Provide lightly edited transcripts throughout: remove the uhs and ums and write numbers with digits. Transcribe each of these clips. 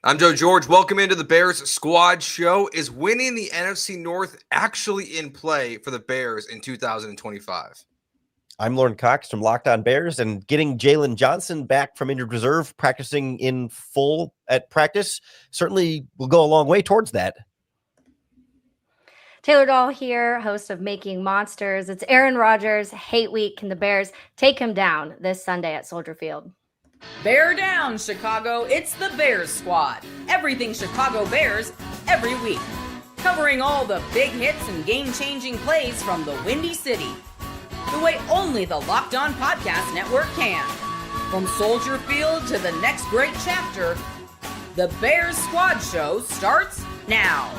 I'm Joe George. Welcome into the Bears Squad Show. Is winning the NFC North actually in play for the Bears in 2025? I'm Lauren Cox from Locked On Bears, and getting Jalen Johnson back from injured reserve, practicing in full at practice, certainly will go a long way towards that. Taylor Dahl here, host of Making Monsters. It's Aaron Rodgers, hate week. Can the Bears take him down this Sunday at Soldier Field? Bear down, Chicago. It's the Bears Squad. Everything Chicago Bears, every week. Covering all the big hits and game-changing plays from the Windy City. The way only the Locked On Podcast Network can. From Soldier Field to the next great chapter, the Bears Squad Show starts now.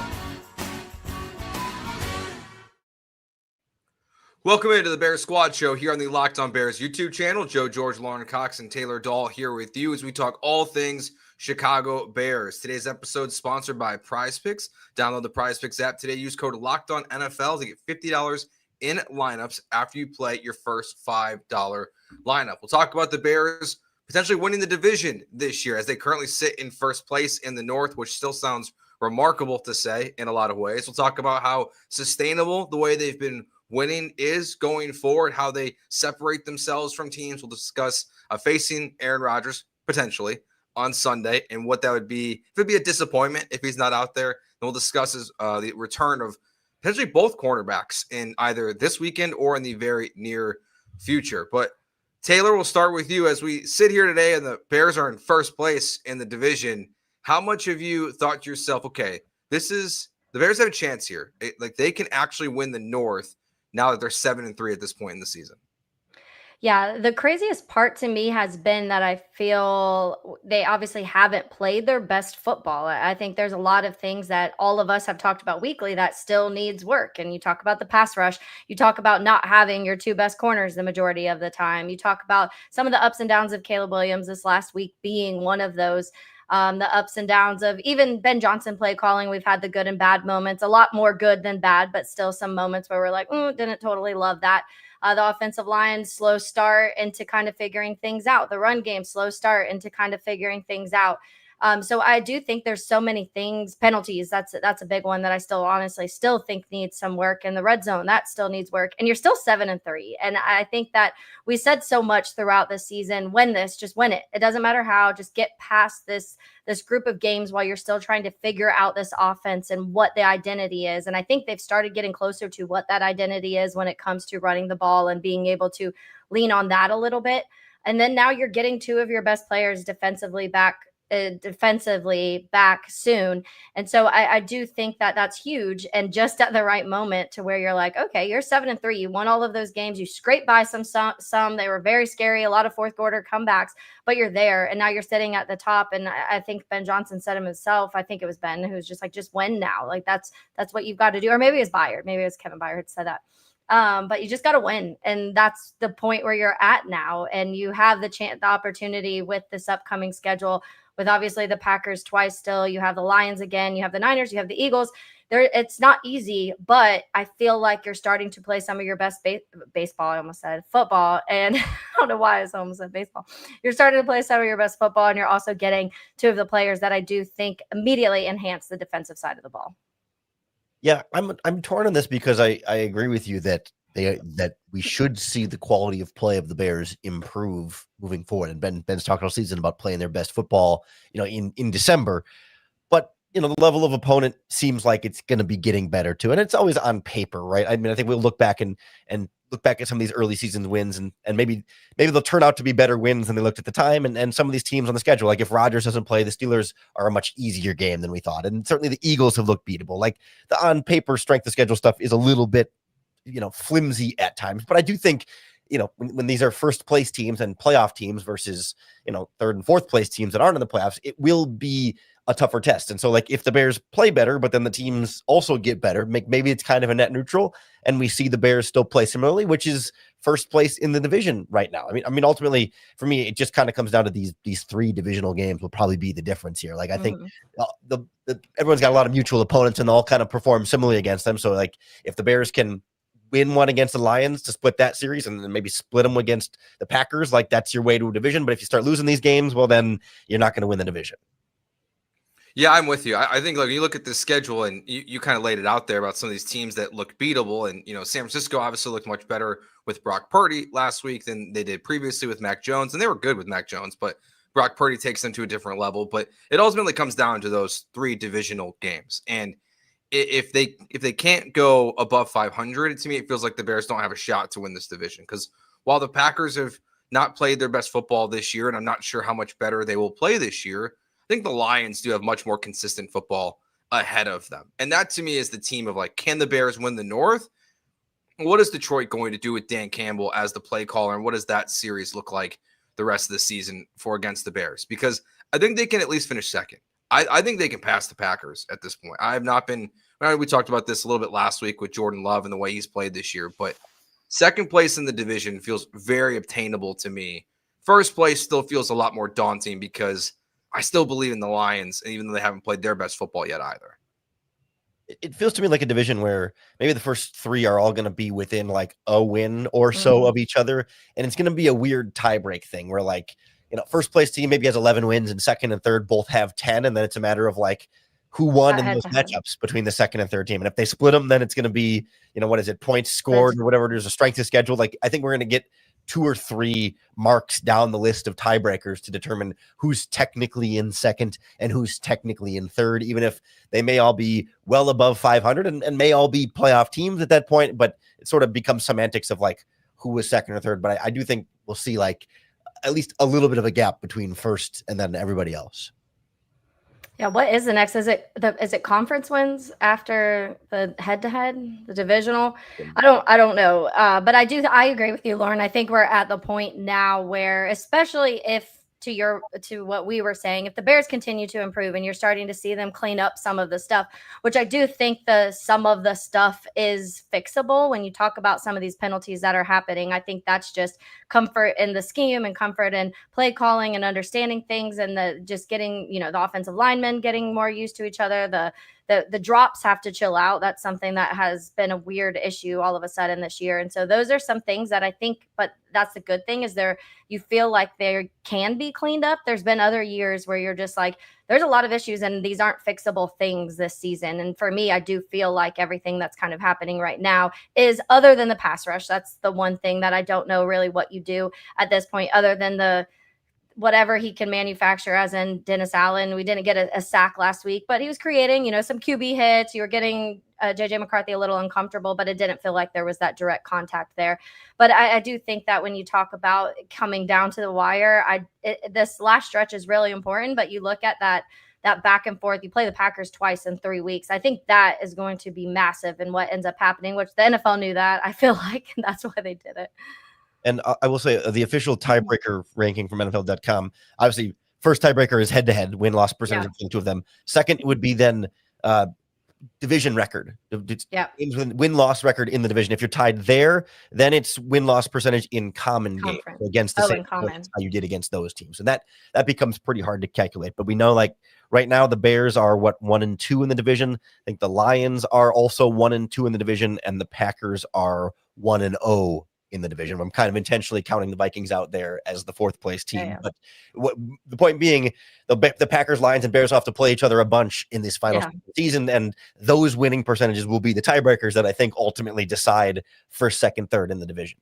Welcome into the Bears Squad Show here on the Locked On Bears YouTube channel. Joe George, Lauren Cox, and Taylor Dahl here with you as we talk all things Chicago Bears. Today's episode is sponsored by PrizePicks. Download the PrizePicks app today. Use code LOCKEDONNFL to get $50 in lineups after you play your first $5 lineup. We'll talk about the Bears potentially winning the division this year as they currently sit in first place in the North, which still sounds remarkable to say in a lot of ways. We'll talk about how sustainable the way they've been winning is going forward, how they separate themselves from teams. We'll discuss facing Aaron Rodgers potentially on Sunday and what that would be. If it'd be a disappointment if he's not out there. And we'll discuss the return of potentially both cornerbacks in either this weekend or in the very near future. But Taylor, we'll start with you as we sit here today and the Bears are in first place in the division. How much have you thought to yourself, okay, the Bears have a chance here. They can actually win the North now that they're 7-3 at this point in the season? Yeah, the craziest part to me has been that I feel they obviously haven't played their best football. I think there's a lot of things that all of us have talked about weekly that still needs work. And you talk about the pass rush. You talk about not having your two best corners the majority of the time. You talk about some of the ups and downs of Caleb Williams this last week being one of those. The ups and downs of even Ben Johnson play calling. We've had the good and bad moments, a lot more good than bad, but still some moments where we're like, didn't totally love that. The offensive line, slow start into kind of figuring things out. The run game, slow start into kind of figuring things out. So I do think there's so many things. Penalties, that's a big one that I honestly still think needs some work. And the red zone, that still needs work. And you're still 7-3. And I think that we said so much throughout the season, just win it. It doesn't matter how, just get past this group of games while you're still trying to figure out this offense and what the identity is. And I think they've started getting closer to what that identity is when it comes to running the ball and being able to lean on that a little bit. And then now you're getting two of your best players defensively back soon. And so I do think that that's huge and just at the right moment to where you're like, okay, you're 7-3. You won all of those games. You scraped by some. They were very scary, a lot of fourth quarter comebacks, but you're there. And now you're sitting at the top. And I think Ben Johnson said himself, I think it was Ben, who's just like, just win now. Like that's what you've got to do. Or maybe it was Byard. Maybe it was Kevin Byard said that. But you just got to win. And that's the point where you're at now. And you have the opportunity with this upcoming schedule with obviously the Packers twice still. You have the Lions again. You have the Niners. You have the Eagles. It's not easy, but I feel like you're starting to play some of your best baseball. I almost said football. And I don't know why I almost said baseball. You're starting to play some of your best football, and you're also getting two of the players that I do think immediately enhance the defensive side of the ball. Yeah, I'm torn on this because I agree with you that we should see the quality of play of the Bears improve moving forward. And Ben's talking all season about playing their best football, in December. But the level of opponent seems like it's going to be getting better too, and it's always on paper, right? I mean, I think we'll look back and look back at some of these early season wins, and maybe they'll turn out to be better wins than they looked at the time. And some of these teams on the schedule, like if Rodgers doesn't play, the Steelers are a much easier game than we thought, and certainly the Eagles have looked beatable. Like the on paper strength of schedule stuff is a little bit flimsy at times, but I do think when these are first place teams and playoff teams versus third and fourth place teams that aren't in the playoffs, it will be a tougher test. And so like if the Bears play better, but then the teams also get better, maybe it's kind of a net neutral, and we see the Bears still play similarly, which is first place in the division right now. I mean, ultimately for me, it just kind of comes down to these three divisional games will probably be the difference here. Like I think everyone's got a lot of mutual opponents and they'll all kind of perform similarly against them. So like if the Bears can win one against the Lions to split that series and then maybe split them against the Packers, like that's your way to a division. But if you start losing these games, well, then you're not going to win the division. Yeah, I'm with you. I think, like, you look at this schedule and you kind of laid it out there about some of these teams that look beatable. And, San Francisco obviously looked much better with Brock Purdy last week than they did previously with Mac Jones. And they were good with Mac Jones, but Brock Purdy takes them to a different level. But it ultimately comes down to those 3 divisional games. And if they can't go above 500, to me, it feels like the Bears don't have a shot to win this division. Because while the Packers have not played their best football this year, and I'm not sure how much better they will play this year, I think the Lions do have much more consistent football ahead of them. And that to me is the team of, like, can the Bears win the North? What is Detroit going to do with Dan Campbell as the play caller? And what does that series look like the rest of the season for against the Bears? Because I think they can at least finish second. I think they can pass the Packers at this point. I have not been, we talked about this a little bit last week with Jordan Love and the way he's played this year, but second place in the division feels very obtainable to me. First place still feels a lot more daunting because I still believe in the Lions, even though they haven't played their best football yet either. It feels to me like a division where maybe the first 3 are all going to be within like a win or so of each other. And it's going to be a weird tiebreak thing where, like, first place team maybe has 11 wins and second and third both have 10. And then it's a matter of, like, who won in those matchups between the second and third team. And if they split them, then it's going to be, what is it? Points scored or whatever. There's a strength of schedule. Like, I think we're going to get 2 or 3 marks down the list of tiebreakers to determine who's technically in second and who's technically in third, even if they may all be well above 500 and may all be playoff teams at that point. But it sort of becomes semantics of, like, who was second or third. But I do think we'll see, like, at least a little bit of a gap between first and then everybody else. Yeah, what is the next? Is it conference wins after the head-to-head, the divisional? I don't know. But I agree with you, Lauren. I think we're at the point now where, especially if to what we were saying, if the Bears continue to improve and you're starting to see them clean up some of the stuff, which I do think some of the stuff is fixable when you talk about some of these penalties that are happening. I think that's just comfort in the scheme and comfort in play calling and understanding things, and just getting, the offensive linemen getting more used to each other. The drops have to chill out. That's something that has been a weird issue all of a sudden this year. And so those are some things that I think, but that's the good thing is you feel like they can be cleaned up. There's been other years where you're just like, there's a lot of issues and these aren't fixable things this season. And for me, I do feel like everything that's kind of happening right now is, other than the pass rush, that's the one thing that I don't know really what you do at this point, other than whatever he can manufacture, as in Dennis Allen. We didn't get a sack last week, but he was creating, some QB hits. You were getting JJ McCarthy a little uncomfortable, but it didn't feel like there was that direct contact there. But I do think that when you talk about coming down to the wire, this last stretch is really important, but you look at that back and forth. You play the Packers twice in 3 weeks. I think that is going to be massive in what ends up happening, which the NFL knew that. I feel like that's why they did it. And I will say the official tiebreaker ranking from NFL.com, obviously, first tiebreaker is head-to-head, win-loss percentage between 2 of them. Second would be then division record. Win-loss record in the division. If you're tied there, then it's win-loss percentage in common games against the same how you did against those teams. And that becomes pretty hard to calculate. But we know, like, right now the Bears are 1-2 in the division. I think the Lions are also 1-2 in the division, and the Packers are 1-0 in the division. I'm kind of intentionally counting the Vikings out there as the 4th place team. Yeah. But the point being, the Packers, Lions, and Bears have to play each other a bunch in this final season, and those winning percentages will be the tiebreakers that I think ultimately decide first, second, third in the division.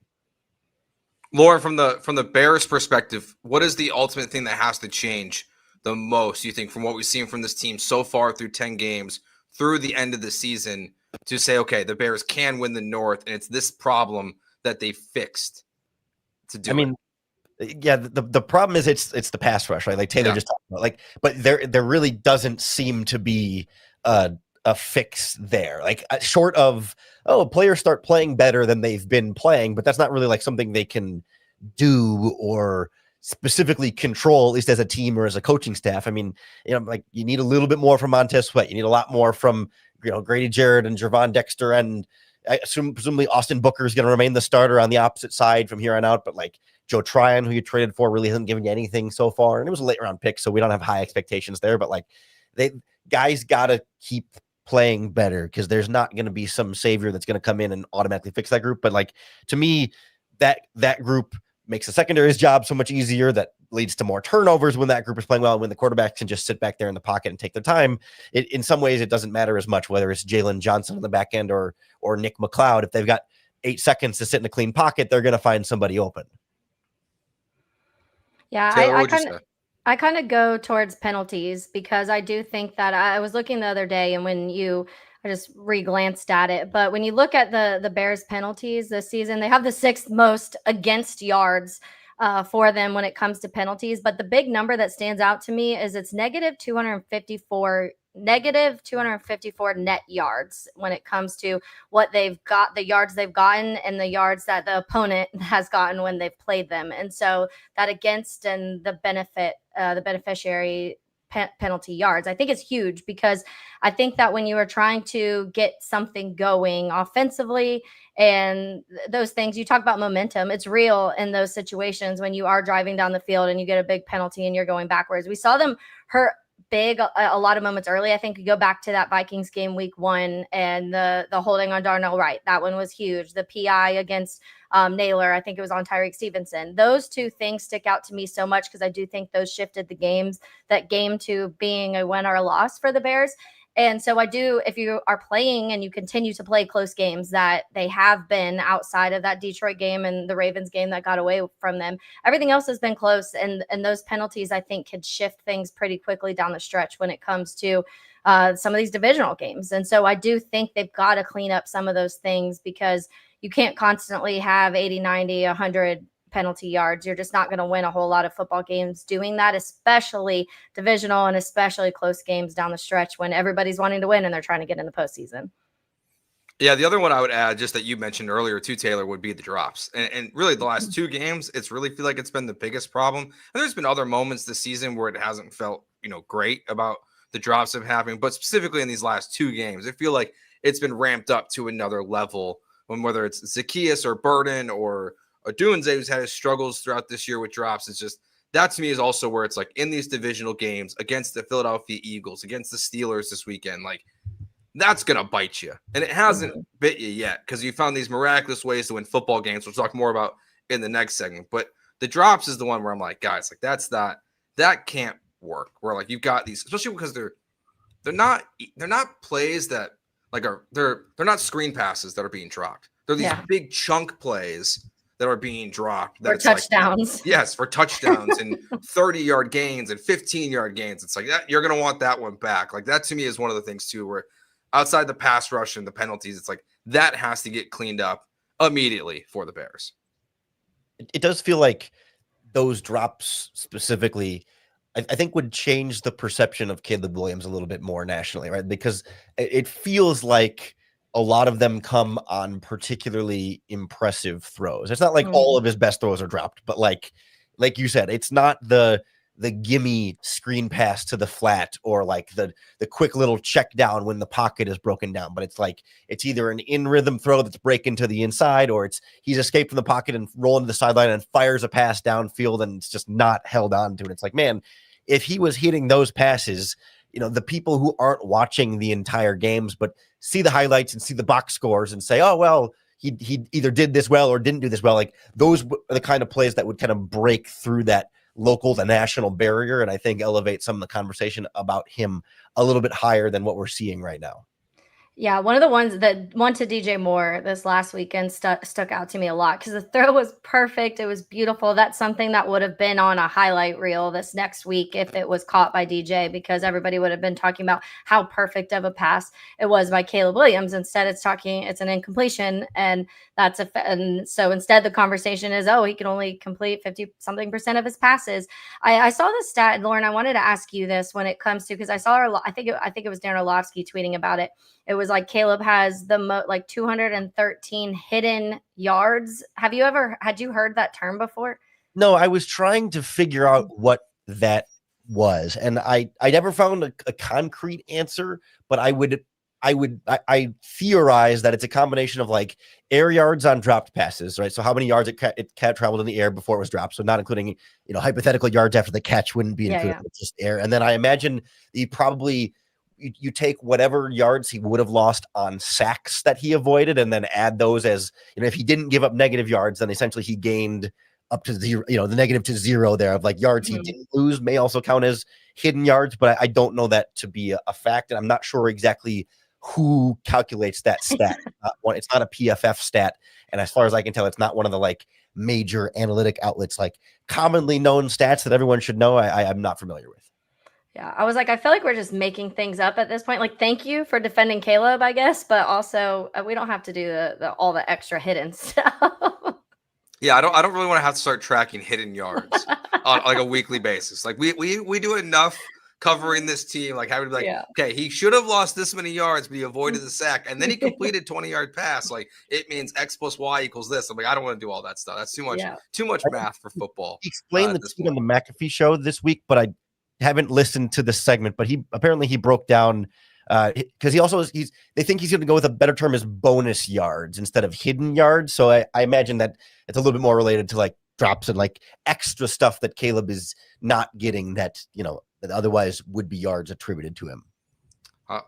Lauren, from the Bears' perspective, what is the ultimate thing that has to change the most, you think, from what we've seen from this team so far through 10 games through the end of the season, to say, okay, the Bears can win the North, and it's this problem that they fixed to do? The problem is it's the pass rush, right? Like Taylor just talked about, like, but there really doesn't seem to be a fix there. Like, short of, players start playing better than they've been playing, but that's not really like something they can do or specifically control, at least as a team or as a coaching staff. I mean, like, you need a little bit more from Montez Sweat. You need a lot more from, Grady Jarrett and Gervon Dexter, and I assume presumably Austin Booker is going to remain the starter on the opposite side from here on out. But, like, Joe Tryon, who you traded for, really hasn't given you anything so far. And it was a late round pick, so we don't have high expectations there. But, like, guys got to keep playing better, because there's not going to be some savior that's going to come in and automatically fix that group. But, like, to me, that group makes the secondary's job so much easier. That leads to more turnovers when that group is playing well. And when the quarterbacks can just sit back there in the pocket and take their time, in some ways, it doesn't matter as much whether it's Jalen Johnson on the back end or Nick McLeod. If they've got 8 seconds to sit in a clean pocket, they're going to find somebody open. Yeah, Taylor, I kind of go towards penalties because I do think that I was looking the other day, and I just re-glanced at it, but when you look at the Bears penalties this season, they have the 6th most against yards for them when it comes to penalties. But the big number that stands out to me is it's negative 254 net yards when it comes to what they've got, the yards they've gotten and the yards that the opponent has gotten when they've played them. And so that against and the beneficiary penalty yards, I think it's huge, because I think that when you are trying to get something going offensively and those things, you talk about momentum, it's real in those situations when you are driving down the field and you get a big penalty and you're going backwards. We saw them hurt big a lot of moments early. I think you go back to that Vikings game week 1 and the holding on Darnell Wright. That one was huge. The PI against Naylor, I think it was on Tyreek Stevenson. Those 2 things stick out to me so much because I do think those shifted that game to being a win or a loss for the Bears. And so I do, if you are playing and you continue to play close games that they have been outside of that Detroit game and the Ravens game that got away from them, everything else has been close. And those penalties, I think, could shift things pretty quickly down the stretch when it comes to some of these divisional games. And so I do think they've got to clean up some of those things, because you can't constantly have 80, 90, 100 penalty yards. You're just not going to win a whole lot of football games doing that, especially divisional and especially close games down the stretch when everybody's wanting to win and they're trying to get in the postseason. Yeah, the other one I would add, just that you mentioned earlier too, Taylor, would be the drops. And really the last 2 games, it's really feel like it's been the biggest problem. And there's been other moments this season where it hasn't felt, great about the drops of happening, but specifically in these last 2 games, I feel like it's been ramped up to another level, when whether it's Zacchaeus or Burden or Odunze, who's had his struggles throughout this year with drops. It's just, that to me is also where it's like in these divisional games against the Philadelphia Eagles, against the Steelers this weekend, like that's going to bite you. And it hasn't bit you yet, because you found these miraculous ways to win football games. We'll talk more about in the next segment. But the drops is the one where I'm like, guys, like that can't work. Where like you've got these, especially because they're not plays that like they're not screen passes that are being dropped. They're these big chunk plays that are being dropped. For touchdowns. Like, yes, for touchdowns and 30-yard gains and 15-yard gains. It's like that, you're going to want that one back. Like that to me is one of the things too, where outside the pass rush and the penalties, it's like that has to get cleaned up immediately for the Bears. It does feel like those drops specifically, I think, would change the perception of Caleb Williams a little bit more nationally, right? Because it feels like a lot of them come on particularly impressive throws. It's not like all of his best throws are dropped, but like you said, it's not the gimme screen pass to the flat or like the quick little check down when the pocket is broken down, but it's like it's either an in rhythm throw that's breaking to the inside, or it's he's escaped from the pocket and rolling to the sideline and fires a pass downfield and it's just not held on to. And it's like, man, if he was hitting those passes, the people who aren't watching the entire games but see the highlights and see the box scores and say, oh, well, he either did this well or didn't do this well. Like those are the kind of plays that would kind of break through that local to national barrier, and I think elevate some of the conversation about him a little bit higher than what we're seeing right now. Yeah, one of the ones that went to DJ Moore this last weekend stuck out to me a lot because the throw was perfect. It was beautiful. That's something that would have been on a highlight reel this next week if it was caught by DJ, because everybody would have been talking about how perfect of a pass it was by Caleb Williams. Instead, it's an incompletion, and and so instead the conversation is, oh, he can only complete 50-something% of his passes. I saw this stat, Lauren. I wanted to ask you this when it comes to, because I saw I think it was Darren Orlovsky tweeting about it. It was like Caleb has the 213 hidden yards. Had you heard that term before? No, I was trying to figure out what that was, and I never found a concrete answer, but I theorize that it's a combination of like air yards on dropped passes, right? So how many yards it traveled in the air before it was dropped. So not including, hypothetical yards after the catch wouldn't be included. It's just air. And then I imagine he probably, you take whatever yards he would have lost on sacks that he avoided and then add those as, if he didn't give up negative yards, then essentially he gained up to zero, the negative to zero there of like yards he didn't lose may also count as hidden yards, but I don't know that to be a fact. And I'm not sure exactly who calculates that stat. It's not a PFF stat. And as far as I can tell, it's not one of the like major analytic outlets, like commonly known stats that everyone should know. I'm not familiar with. Yeah, I was like, I feel like we're just making things up at this point. Like, thank you for defending Caleb, I guess, but also we don't have to do all the extra hidden stuff. Yeah, I don't really want to have to start tracking hidden yards on like a weekly basis. Like we do enough covering this team, like having to be like, okay, he should have lost this many yards, but he avoided the sack, and then he completed 20-yard pass. Like it means X plus Y equals this. I'm like, I don't want to do all that stuff. That's too much math for football. He explained the team on the McAfee show this week, but I haven't listened to this segment. But he broke down because they think he's going to go with a better term as bonus yards instead of hidden yards. So I imagine that it's a little bit more related to like drops and like extra stuff that Caleb is not getting that that otherwise would be yards attributed to him.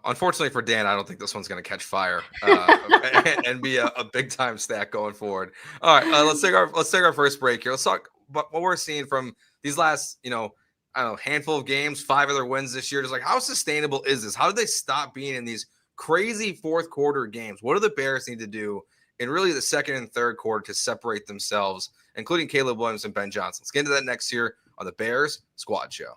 Unfortunately for Dan, I don't think this one's going to catch fire and be a big time stack going forward. All right, let's take our first break here. Let's talk about what we're seeing from these last handful of games, 5 other wins this year. Just like, how sustainable is this? How do they stop being in these crazy fourth quarter games? What do the Bears need to do in really the second and third quarter to separate themselves, including Caleb Williams and Ben Johnson? Let's get into that next year on the Bears Squad Show.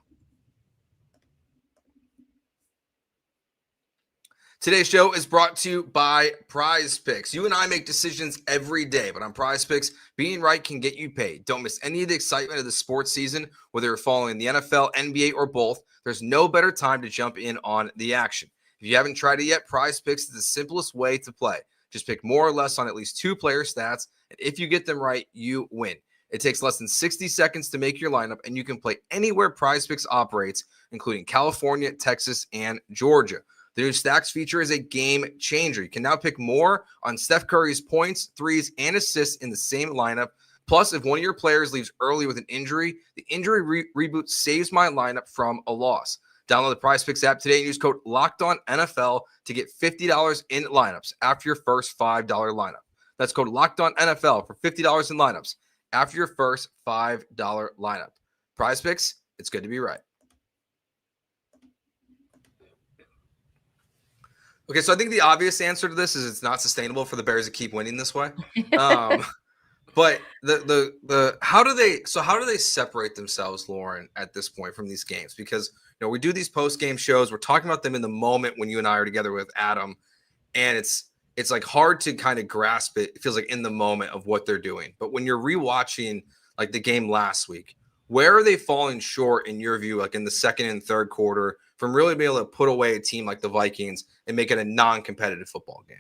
Today's show is brought to you by PrizePicks. You and I make decisions every day, but on PrizePicks, being right can get you paid. Don't miss any of the excitement of the sports season, whether you're following the NFL, NBA, or both. There's no better time to jump in on the action. If you haven't tried it yet, PrizePicks is the simplest way to play. Just pick more or less on at least 2 player stats, and if you get them right, you win. It takes less than 60 seconds to make your lineup, and you can play anywhere PrizePicks operates, including California, Texas, and Georgia. The new Stacks feature is a game changer. You can now pick more on Steph Curry's points, threes, and assists in the same lineup. Plus, if one of your players leaves early with an injury, the injury reboot saves my lineup from a loss. Download the PrizePicks app today and use code LOCKEDONNFL to get $50 in lineups after your first $5 lineup. That's code LOCKEDONNFL for $50 in lineups after your first $5 lineup. PrizePicks, it's good to be right. Okay, so I think the obvious answer to this is it's not sustainable for the Bears to keep winning this way. But how do they separate themselves, Lauren, at this point from these games? Because we do these post-game shows, we're talking about them in the moment when you and I are together with Adam, and it's like hard to kind of grasp it. It feels like in the moment of what they're doing. But when you're rewatching like the game last week, where are they falling short in your view, like in the second and third quarter, from really being able to put away a team like the Vikings and make it a non-competitive football game?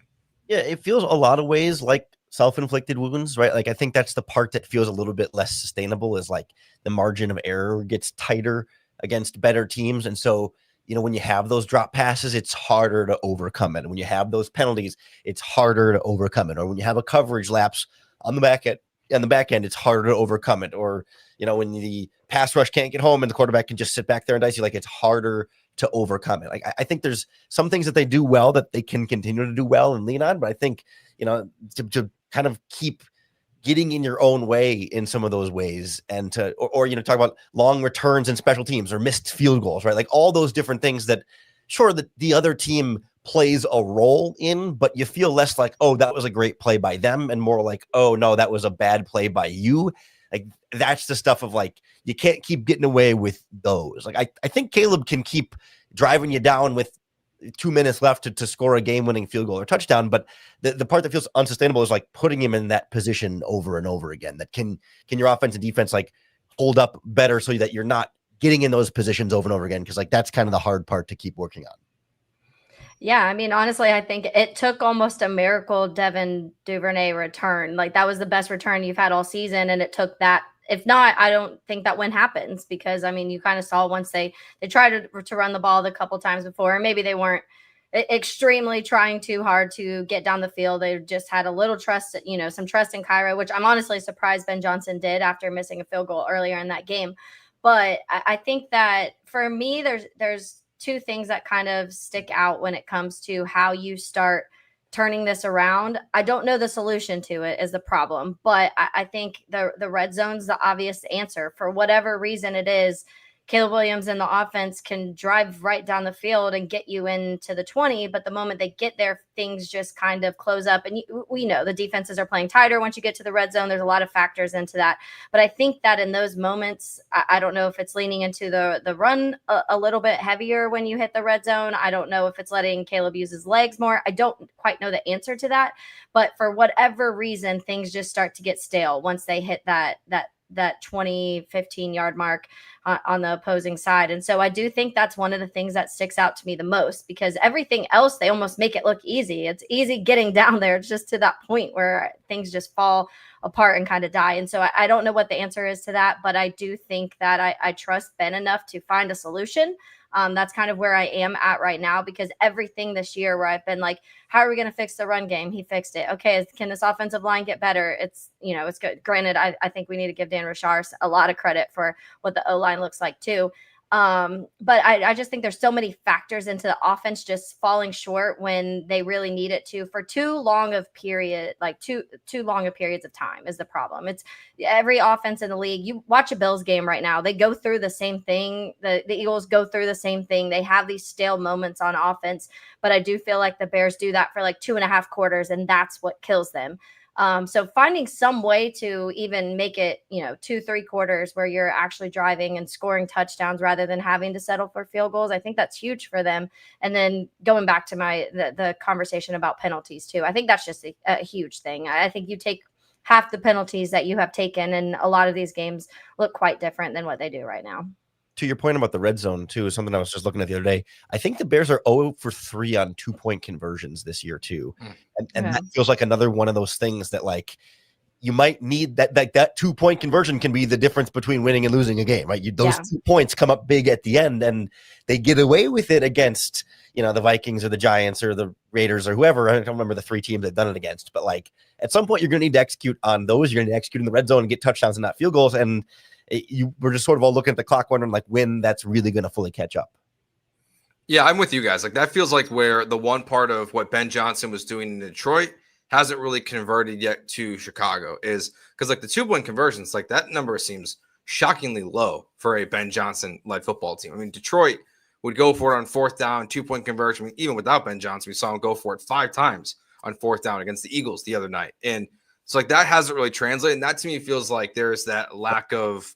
Yeah, it feels a lot of ways like self-inflicted wounds, right? Like I think that's the part that feels a little bit less sustainable, is like the margin of error gets tighter against better teams. And so, when you have those drop passes, it's harder to overcome it. And when you have those penalties, it's harder to overcome it. Or when you have a coverage lapse on the back end, it's harder to overcome it. Or, when the pass rush can't get home and the quarterback can just sit back there and dice you, like it's harder to overcome it. Like I think there's some things that they do well that they can continue to do well and lean on, but I think to kind of keep getting in your own way in some of those ways, and to or talk about long returns and special teams or missed field goals, right? Like all those different things that sure that the other team plays a role in, but you feel less like, oh, that was a great play by them, and more like, oh no, that was a bad play by you. Like that's the stuff of like, you can't keep getting away with those. Like I think Caleb can keep driving you down with 2 minutes left to score a game-winning field goal or touchdown, but the part that feels unsustainable is like putting him in that position over and over again. That can your offense and defense like hold up better so that you're not getting in those positions over and over again? Because like that's kind of the hard part to keep working on. Yeah, I mean, honestly, I think it took almost a miracle Devin Duvernay return. Like that was the best return you've had all season, and it took that. If not, I don't think that win happens, because I mean, you kind of saw once they tried to run the ball a couple times before, and maybe they weren't extremely trying too hard to get down the field. They just had a little trust, some trust in Cairo, which I'm honestly surprised Ben Johnson did after missing a field goal earlier in that game. But I think that for me, there's 2 things that kind of stick out when it comes to how you start turning this around. I don't know the solution to it is the problem, but I think the red zone's the obvious answer. For whatever reason it is, Caleb Williams and the offense can drive right down the field and get you into the 20, but the moment they get there, things just kind of close up. And we know the defenses are playing tighter once you get to the red zone. There's a lot of factors into that. But I think that in those moments, I don't know if it's leaning into the run a little bit heavier when you hit the red zone. I don't know if it's letting Caleb use his legs more. I don't quite know the answer to that. But for whatever reason, things just start to get stale once they hit that 20, 15-yard mark on the opposing side. And so I do think that's one of the things that sticks out to me the most, because everything else, they almost make it look easy. It's easy getting down there. It's just to that point where things just fall apart and kind of die. And so I don't know what the answer is to that, but I do think that I trust Ben enough to find a solution. That's kind of where I am at right now, because everything this year where I've been like, how are we going to fix the run game? He fixed it. Okay. Can this offensive line get better? It's good. Granted, I think we need to give Dan Rashard a lot of credit for what the O-line looks like too. But I just think there's so many factors into the offense just falling short when they really need it to for too long of periods of time is the problem. It's every offense in the league. You watch a Bills game right now, they go through the same thing. The Eagles go through the same thing. They have these stale moments on offense, but I do feel like the Bears do that for like 2.5 quarters, and that's what kills them. So finding some way to even make it, 2-3 quarters where you're actually driving and scoring touchdowns rather than having to settle for field goals, I think that's huge for them. And then going back to the conversation about penalties too, I think that's just a huge thing. I think you take half the penalties that you have taken, and a lot of these games look quite different than what they do right now. To your point about the red zone too, is something I was just looking at the other day. I think the Bears are 0 for 3 on 2-point conversions this year too. And that feels like another one of those things that like you might need that 2-point conversion can be the difference between winning and losing a game, right? Those 2 points come up big at the end, and they get away with it against, the Vikings or the Giants or the Raiders or whoever. I don't remember the 3 teams they've done it against, but like at some point you're going to need to execute on those. You're going to execute in the red zone and get touchdowns and not field goals. And we're just sort of all looking at the clock wondering like when that's really going to fully catch up. Yeah, I'm with you guys. Like that feels like where the one part of what Ben Johnson was doing in Detroit hasn't really converted yet to Chicago, is because like the 2-point conversions, like that number seems shockingly low for a Ben Johnson led football team. I mean, Detroit would go for it on 4th down, 2-point conversion. I mean, even without Ben Johnson, we saw him go for it 5 times on 4th down against the Eagles the other night. And so like that hasn't really translated. And that to me feels like there's that lack of,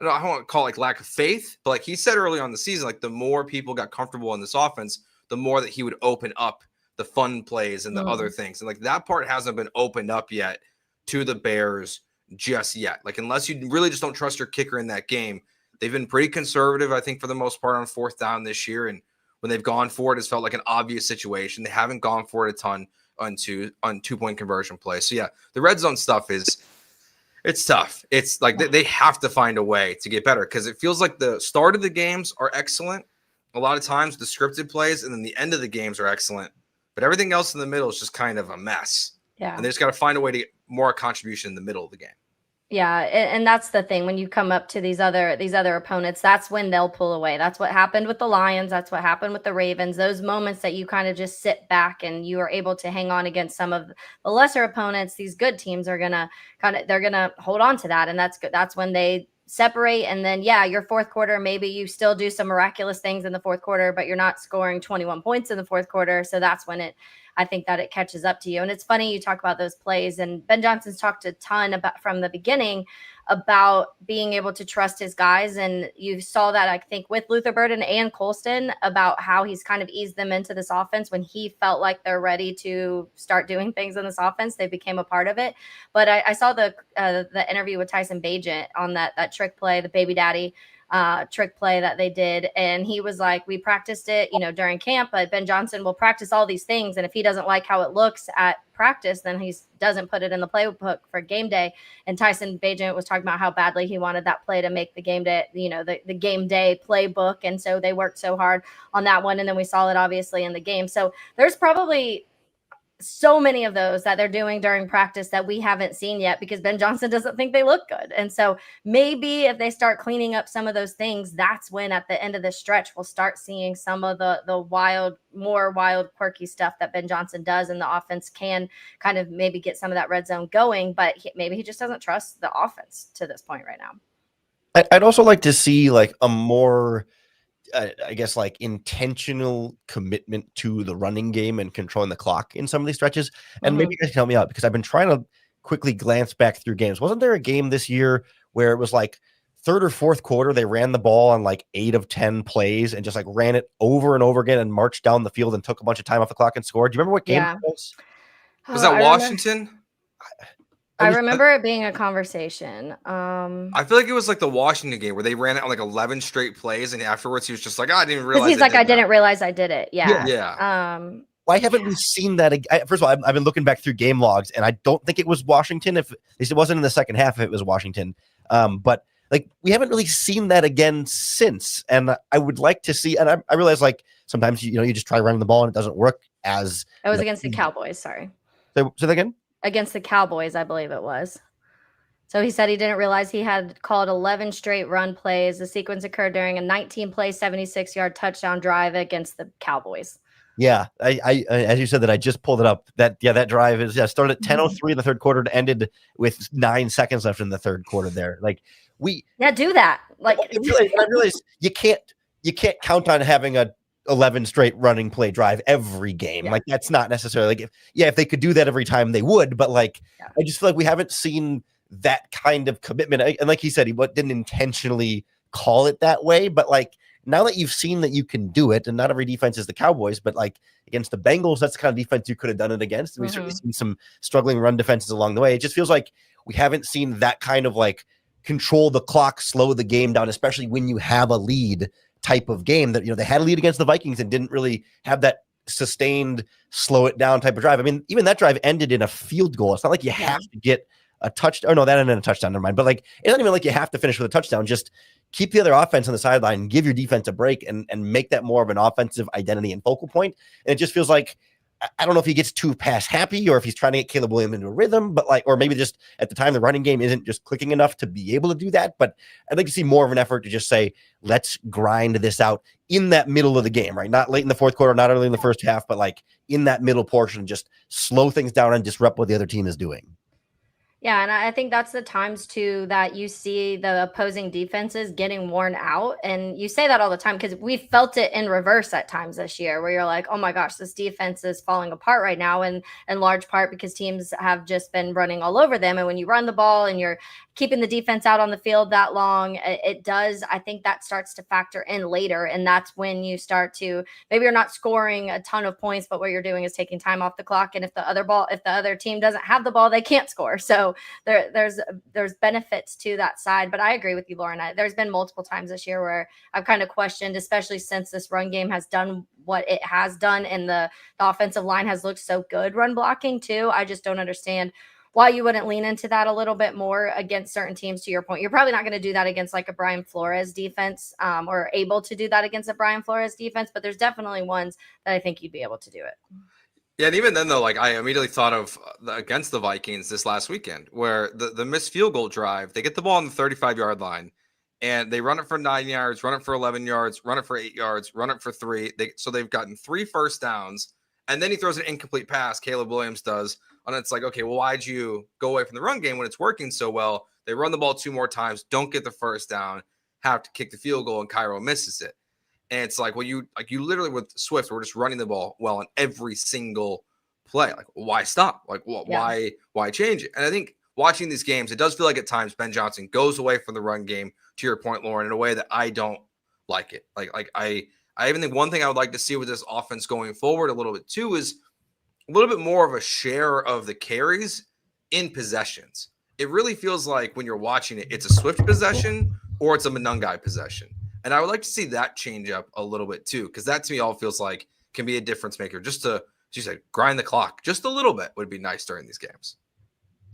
I don't want to call it like lack of faith, but like he said early on the season, like the more people got comfortable in this offense, the more that he would open up the fun plays and the other things. And like that part hasn't been opened up yet to the Bears just yet. Like unless you really just don't trust your kicker in that game, they've been pretty conservative, I think, for the most part on 4th down this year. And when they've gone for it, it's felt like an obvious situation. They haven't gone for it a ton on 2-point conversion play. So yeah, the red zone stuff it's tough. It's like they have to find a way to get better, because it feels like the start of the games are excellent. A lot of times the scripted plays, and then the end of the games are excellent. But everything else in the middle is just kind of a mess. Yeah. And they just got to find a way to get more contribution in the middle of the game. Yeah, and that's the thing. When you come up to these other opponents, that's when they'll pull away. That's what happened with the Lions. That's what happened with the Ravens. Those moments that you kind of just sit back and you are able to hang on against some of the lesser opponents. These good teams are gonna they're gonna hold on to that, and that's good. That's when they separate. And then your 4th quarter, maybe you still do some miraculous things in the 4th quarter, but you're not scoring 21 points in the 4th quarter. So that's when I think that it catches up to you. And it's funny you talk about those plays, and Ben Johnson's talked a ton about from the beginning about being able to trust his guys. And you saw that, I think, with Luther Burden and Colston, about how he's kind of eased them into this offense. When he felt like they're ready to start doing things in this offense, they became a part of it. But I saw the interview with Tyson Bagent on that trick play, the baby daddy trick play that they did. And he was like, we practiced it, during camp, but Ben Johnson will practice all these things. And if he doesn't like how it looks at practice, then he doesn't put it in the playbook for game day. And Tyson Bagent was talking about how badly he wanted that play to make the game day, the game day playbook. And so they worked so hard on that one. And then we saw it obviously in the game. So there's probably so many of those that they're doing during practice that we haven't seen yet because Ben Johnson doesn't think they look good. And so maybe if they start cleaning up some of those things, that's when at the end of the stretch, we'll start seeing some of the more wild, quirky stuff that Ben Johnson does. And the offense can kind of maybe get some of that red zone going, but maybe he just doesn't trust the offense to this point right now. I'd also like to see like a more, I guess, like intentional commitment to the running game and controlling the clock in some of these stretches. And maybe you guys can help me out because I've been trying to quickly glance back through games. Wasn't there a game this year where it was like third or fourth quarter, they ran the ball on like 8 of 10 plays and just like ran it over and over again and marched down the field and took a bunch of time off the clock and scored? Do you remember what game it was? Was that Washington? I remember it being a conversation. I feel like it was like the Washington game where they ran it on like 11 straight plays, and afterwards he was just like, I didn't realize. He's like, I didn't realize I did it. Yeah. Yeah. Why haven't we seen that? First of all, I've been looking back through game logs, and I don't think it was Washington. If at least it wasn't in the second half, if it was Washington. But like we haven't really seen that again since. And I would like to see. And I realize like sometimes you just try running the ball and it doesn't work as. It was against the Cowboys. Sorry. Say that again. Against the Cowboys, I believe it was. So he said he didn't realize he had called 11 straight run plays. The sequence occurred during a 19-play, 76-yard touchdown drive against the Cowboys. Yeah, I as you said that I just pulled it up. That drive is started at 10:03 in the third quarter and ended with 9 seconds left in the third quarter. There, like do that. Like I realize you can't count on having a 11 straight running play drive every game. Like that's not necessarily like if they could do that every time they would, but like I just feel like we haven't seen that kind of commitment. And like he said, he didn't intentionally call it that way, but like now that you've seen that you can do it, and not every defense is the Cowboys, but like against the Bengals, that's the kind of defense you could have done it against. We've certainly seen some struggling run defenses along the way. It just feels like we haven't seen that kind of like control the clock, slow the game down, especially when you have a lead type of game that, they had a lead against the Vikings and didn't really have that sustained slow it down type of drive. I mean, even that drive ended in a field goal. It's not like you have to get a touchdown. Oh no, that ended in a touchdown. Never mind. But like, it's not even like you have to finish with a touchdown. Just keep the other offense on the sideline and give your defense a break and make that more of an offensive identity and focal point. And it just feels like, I don't know if he gets too pass happy or if he's trying to get Caleb Williams into a rhythm, but like, or maybe just at the time the running game isn't just clicking enough to be able to do that. But I'd like to see more of an effort to just say, let's grind this out in that middle of the game, right? Not late in the fourth quarter, not early in the first half, but like in that middle portion, just slow things down and disrupt what the other team is doing. Yeah, and I think that's the times too that you see the opposing defenses getting worn out. And you say that all the time because we felt it in reverse at times this year where you're like, oh my gosh, this defense is falling apart right now. And in large part because teams have just been running all over them. And when you run the ball and you're keeping the defense out on the field that long, it does. I think that starts to factor in later. And that's when you start to, maybe you're not scoring a ton of points, but what you're doing is taking time off the clock. And if the other team doesn't have the ball, they can't score. So there's benefits to that side. But I agree with you, Lauren. There's been multiple times this year where I've kind of questioned, especially since this run game has done what it has done. And the offensive line has looked so good run blocking too. I just don't understand why you wouldn't lean into that a little bit more against certain teams. To your point, you're probably not going to do that against like a Brian Flores defense or able to do that against a Brian Flores defense, but there's definitely ones that I think you'd be able to do it. Yeah, and even then though, like I immediately thought of against the Vikings this last weekend where the missed field goal drive, they get the ball on the 35-yard line and they run it for 9 yards, run it for 11 yards, run it for 8 yards, run it for 3. So they've gotten 3 first downs, and then he throws an incomplete pass, Caleb Williams does. And it's like, okay, well, why'd you go away from the run game when it's working so well? They run the ball 2 more times, don't get the first down, have to kick the field goal, and Cairo misses it. And it's like, well, you literally with Swift, we're just running the ball well on every single play. Like, why stop? Like, why change it? And I think watching these games, it does feel like at times Ben Johnson goes away from the run game, to your point, Lauren, in a way that I don't like it. Like I even think one thing I would like to see with this offense going forward a little bit too is a little bit more of a share of the carries in possessions. It really feels like when you're watching it, it's a Swift possession or it's a Monungai possession. And I would like to see that change up a little bit too, because that to me all feels like can be a difference maker. Just to, as you said, grind the clock just a little bit would be nice during these games.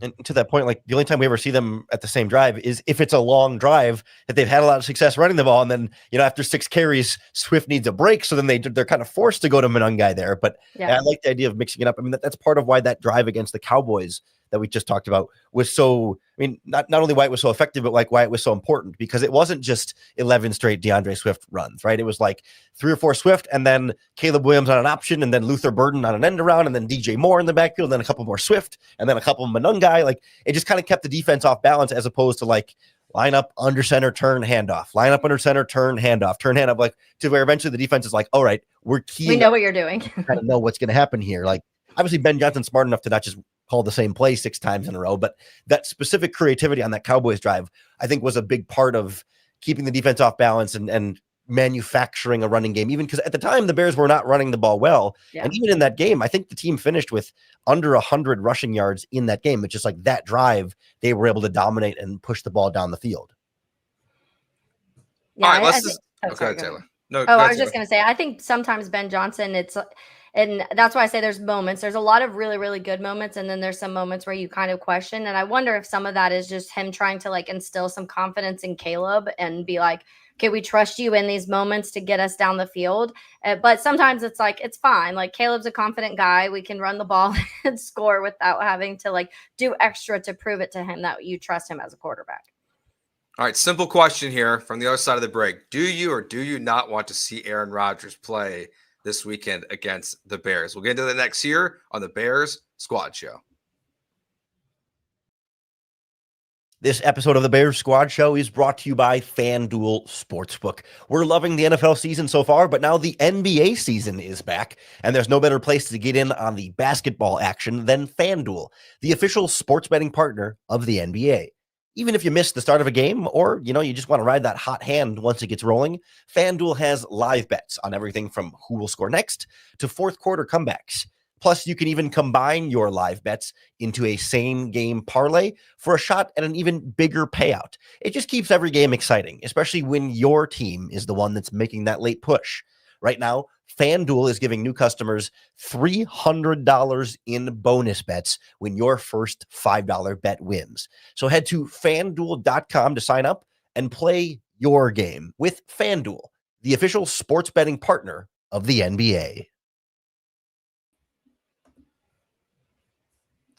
And to that point, like the only time we ever see them at the same drive is if it's a long drive that they've had a lot of success running the ball. And then, after 6 carries, Swift needs a break. So then they're kind of forced to go to Monungai there. But I like the idea of mixing it up. I mean, that's part of why that drive against the Cowboys that we just talked about was so, not only why it was so effective, but like why it was so important, because it wasn't just 11 straight DeAndre Swift runs, right? It was like 3 or 4 Swift and then Caleb Williams on an option and then Luther Burden on an end around and then DJ Moore in the backfield and then a couple more Swift and then a couple of Monungai. Like it just kind of kept the defense off balance as opposed to like line up under center, turn handoff, line up under center, turn handoff, like to where eventually the defense is like, all right, we know what you're doing. Kind of know what's going to happen here. Like obviously Ben Johnson's smart enough to not just call the same play 6 times in a row, but that specific creativity on that Cowboys drive, I think was a big part of keeping the defense off balance and manufacturing a running game, even because at the time the Bears were not running the ball well. Yeah. And even in that game, I think the team finished with under 100 rushing yards in that game. It's just like that drive, they were able to dominate and push the ball down the field. Yeah, all right, okay, Taylor. No, I was just going to say, I think sometimes Ben Johnson, and that's why I say there's moments. There's a lot of really, really good moments. And then there's some moments where you kind of question. And I wonder if some of that is just him trying to like instill some confidence in Caleb and be like, okay, we trust you in these moments to get us down the field. But sometimes it's like, it's fine. Like Caleb's a confident guy. We can run the ball and score without having to like do extra to prove it to him that you trust him as a quarterback. All right, simple question here from the other side of the break. Do you or do you not want to see Aaron Rodgers play this weekend against the Bears? We'll get into the next year on the Bears Squad Show. This episode of the Bears Squad Show is brought to you by FanDuel Sportsbook. We're loving the NFL season so far, but now the NBA season is back, and there's no better place to get in on the basketball action than FanDuel, the official sports betting partner of the NBA. Even if you missed the start of a game or, you just want to ride that hot hand once it gets rolling, FanDuel has live bets on everything from who will score next to fourth quarter comebacks. Plus, you can even combine your live bets into a same game parlay for a shot at an even bigger payout. It just keeps every game exciting, especially when your team is the one that's making that late push. Right now, FanDuel is giving new customers $300 in bonus bets when your first $5 bet wins. So head to FanDuel.com to sign up and play your game with FanDuel, the official sports betting partner of the NBA.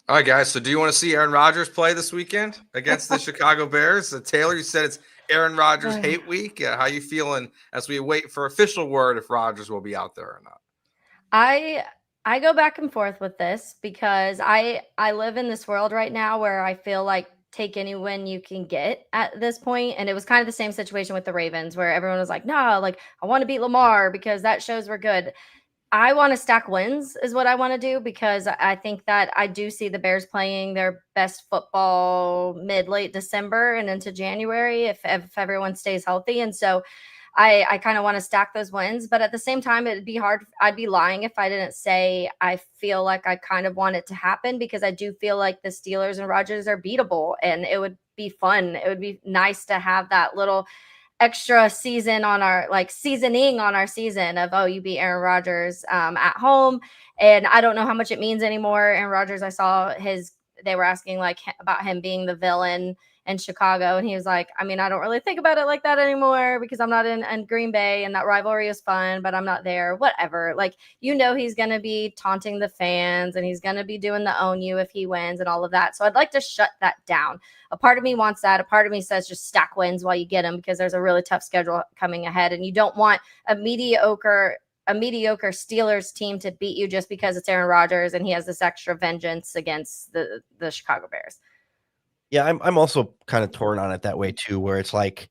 All right, guys. So do you want to see Aaron Rodgers play this weekend against the Chicago Bears? Taylor, you said it's Aaron Rodgers hate week. How you feeling as we wait for official word if Rodgers will be out there or not? I go back and forth with this because I live in this world right now where I feel like take any win you can get at this point. And it was kind of the same situation with the Ravens where everyone was like, no, like I want to beat Lamar because that shows we're good. I want to stack wins is what I want to do because I think that I do see the Bears playing their best football late December and into January if everyone stays healthy. And so I kind of want to stack those wins. But at the same time, it'd be hard. I'd be lying if I didn't say I feel like I kind of want it to happen because I do feel like the Steelers and Rodgers are beatable and it would be fun. It would be nice to have that little extra season on our seasoning on our season of, you beat Aaron Rodgers at home. And I don't know how much it means anymore. Aaron Rodgers, I saw they were asking about him being the villain in Chicago. And he was like, I don't really think about it like that anymore because I'm not in Green Bay and that rivalry is fun, but I'm not there, whatever. He's going to be taunting the fans and he's going to be doing the own you if he wins and all of that. So I'd like to shut that down. A part of me wants that. A part of me says just stack wins while you get them because there's a really tough schedule coming ahead. And you don't want a mediocre Steelers team to beat you just because it's Aaron Rodgers and he has this extra vengeance against the Chicago Bears. Yeah, I'm also kind of torn on it that way too, where it's like,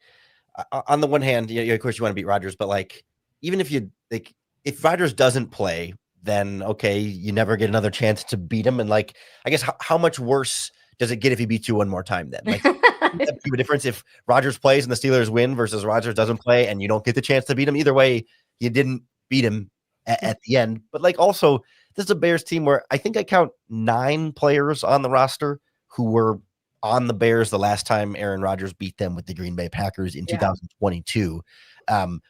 on the one hand, of course you want to beat Rodgers, but even if Rodgers doesn't play, then okay, you never get another chance to beat him. And I guess how much worse does it get if he beats you one more time then? That'd be a difference if Rodgers plays and the Steelers win versus Rodgers doesn't play and you don't get the chance to beat him. Either way, you didn't beat him at the end. But also, this is a Bears team where I think I count 9 players on the roster who were on the Bears the last time Aaron Rodgers beat them with the Green Bay Packers in 2022.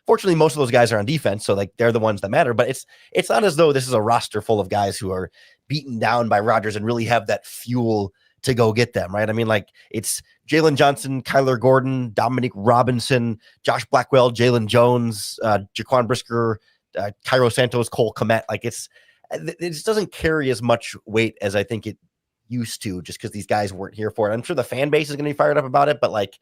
Fortunately, most of those guys are on defense, so they're the ones that matter. But it's not as though this is a roster full of guys who are beaten down by Rodgers and really have that fuel to go get them, right? I mean, like it's Jalen Johnson, Kyler Gordon, Dominique Robinson, Josh Blackwell, Jalen Jones, Jaquan Brisker, Cairo Santos, Cole Kmet. Like it just doesn't carry as much weight as I think it used to, just because these guys weren't here for it. I'm sure the fan base is going to be fired up about it, but like,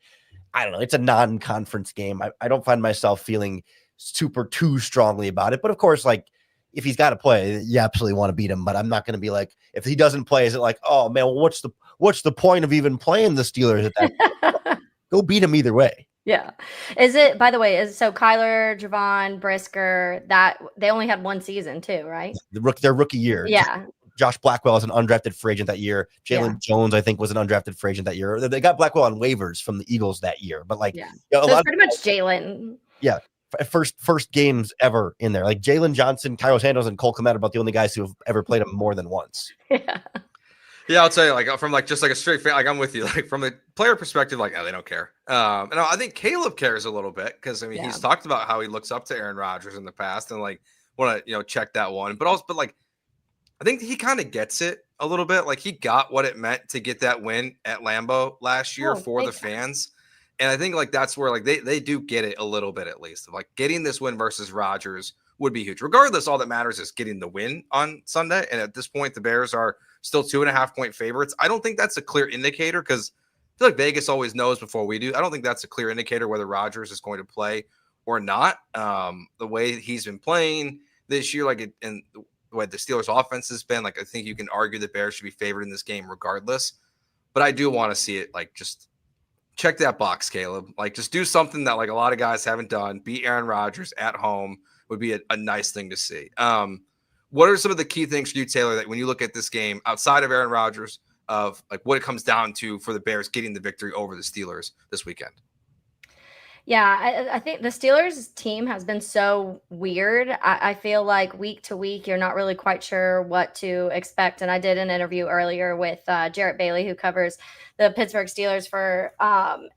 I don't know. It's a non-conference game. I don't find myself feeling super too strongly about it, but of course, like, if he's got to play, you absolutely want to beat him. But I'm not going to be like, if he doesn't play, is it like, oh man, well, what's the point of even playing the Steelers at that? Go beat him either way. Yeah. Is it, by the way, so Kyler, Javon, Brisker, that they only had one season too, right? Their rookie year. Yeah. Josh Blackwell is an undrafted free agent that year. Jalen Jones, I think, was an undrafted free agent that year. They got Blackwell on waivers from the Eagles that year, but like, so it's pretty much Jalen. Yeah. First games ever in there. Like Jalen Johnson, Cairo Santos, and Cole Kmet are about the only guys who have ever played him more than once. Yeah, I'll tell you, like from like just like a straight fan, like I'm with you. Like from a player perspective, like they don't care. And I think Caleb cares a little bit because I mean he's talked about how he looks up to Aaron Rodgers in the past and like want to check that one. But like I think he kind of gets it a little bit. Like he got what it meant to get that win at Lambeau last year for the fans. And I think like that's where like they do get it a little bit at least. Like getting this win versus Rodgers would be huge. Regardless, all that matters is getting the win on Sunday. And at this point, the Bears are still 2.5-point favorites. I don't think that's a clear indicator because I feel like Vegas always knows before we do. I don't think that's a clear indicator whether Rodgers is going to play or not. The way he's been playing this year, and the way the Steelers offense has been, like I think you can argue the Bears should be favored in this game regardless. But I do want to see it like just check that box, Caleb. Like, just do something that like a lot of guys haven't done. Beat Aaron Rodgers at home would be a nice thing to see. What are some of the key things for you, Taylor, that when you look at this game outside of Aaron Rodgers, of like what it comes down to for the Bears getting the victory over the Steelers this weekend? Yeah, I think the Steelers team has been so weird. I feel like week to week, you're not really quite sure what to expect. And I did an interview earlier with Jarrett Bailey, who covers the Pittsburgh Steelers